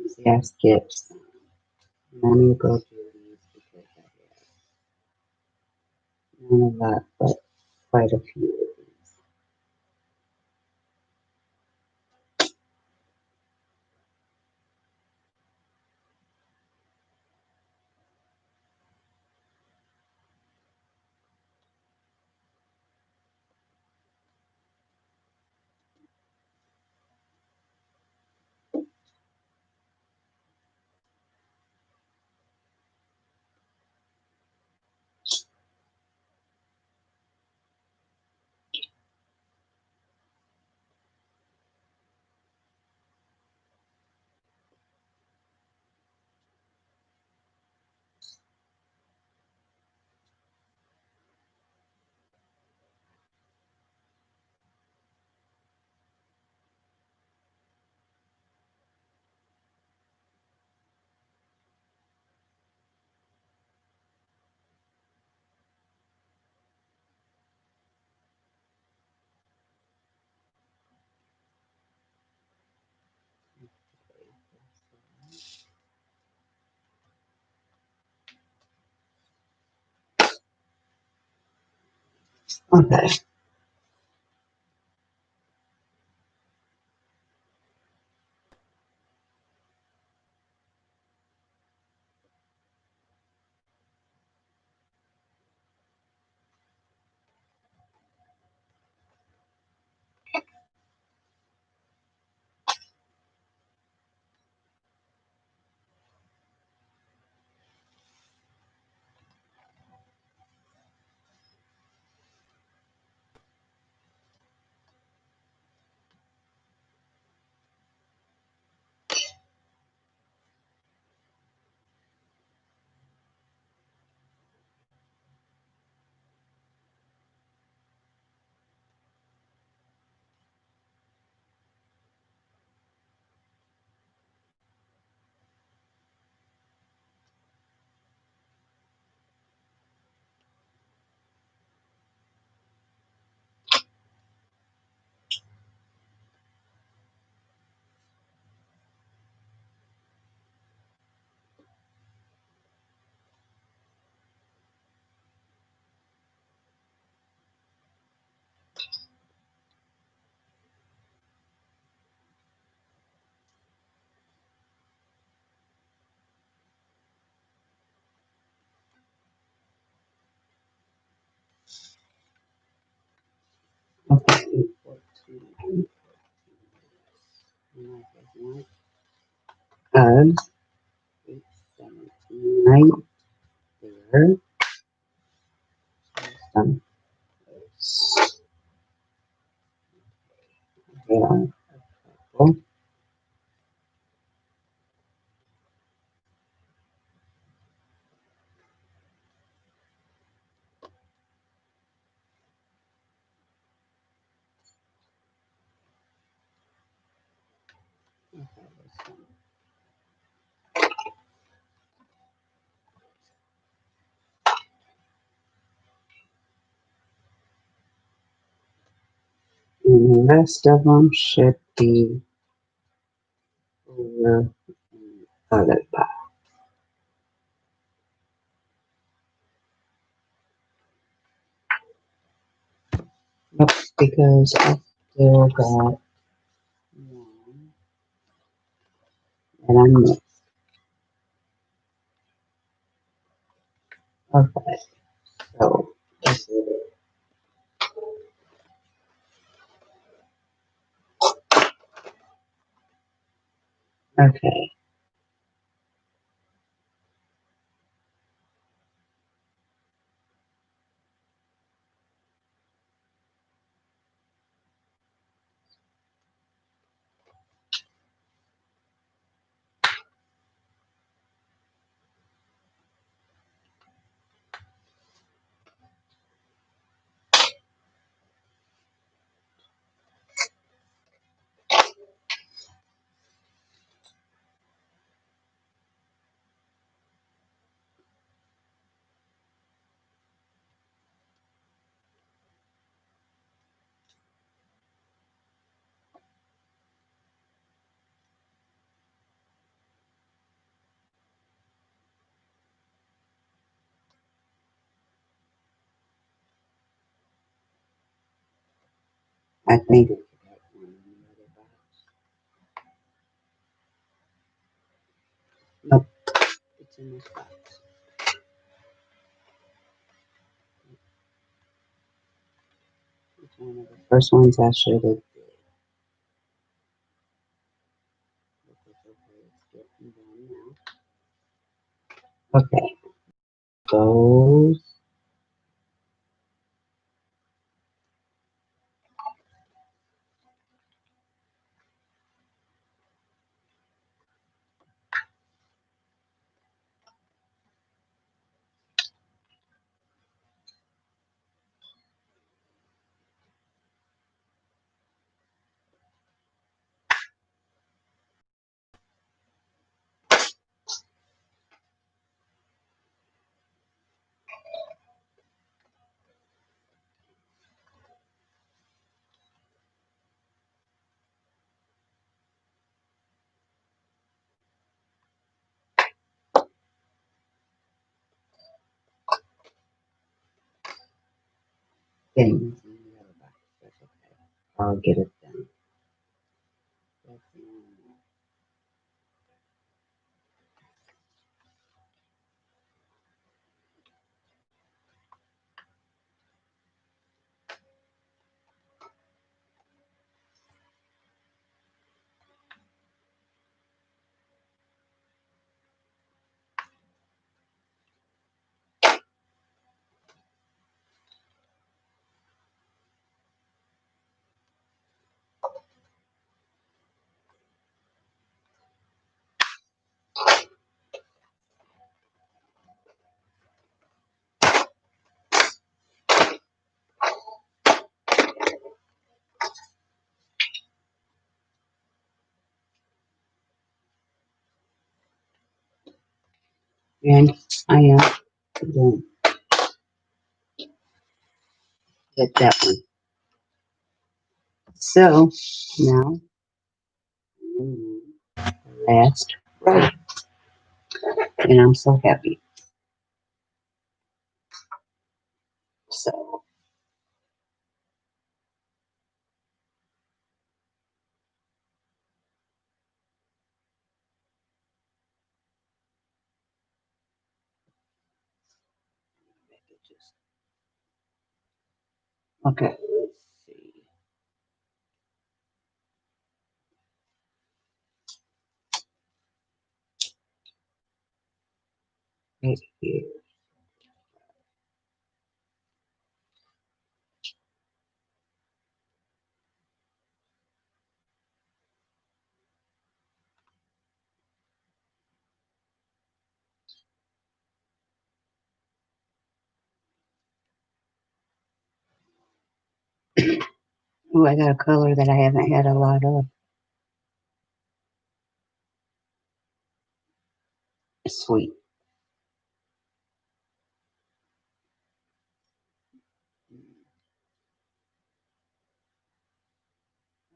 see, I skipped some. Let me go through these because I have not a lot, but quite a few of these. Okay. Okay. 14. Of 879 there. Some there. Okay. And the rest of them should be over the other box. Nope, because I still got one that I missed. Okay, so this is it. Okay, I think I forgot one in the other box. Nope, it's in this box. It's one of the first ones I should have did. Okay, it's getting done now. Okay, goes. things in the other box. That's okay. I'll get it done. That's the only and I am going to get that one. So now last row, and I'm so happy. So okay, let's see. Right here. Oh, I got a color that I haven't had a lot of. Sweet.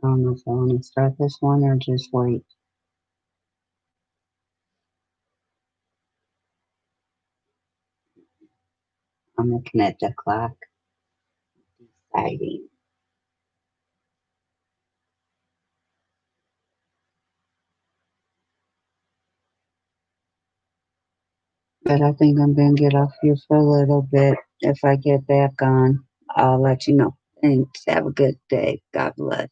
I don't know if I want to start this one or just wait. I'm looking at the clock, deciding. But I think I'm going to get off here for a little bit. If I get back on, I'll let you know. Thanks. Have a good day. God bless.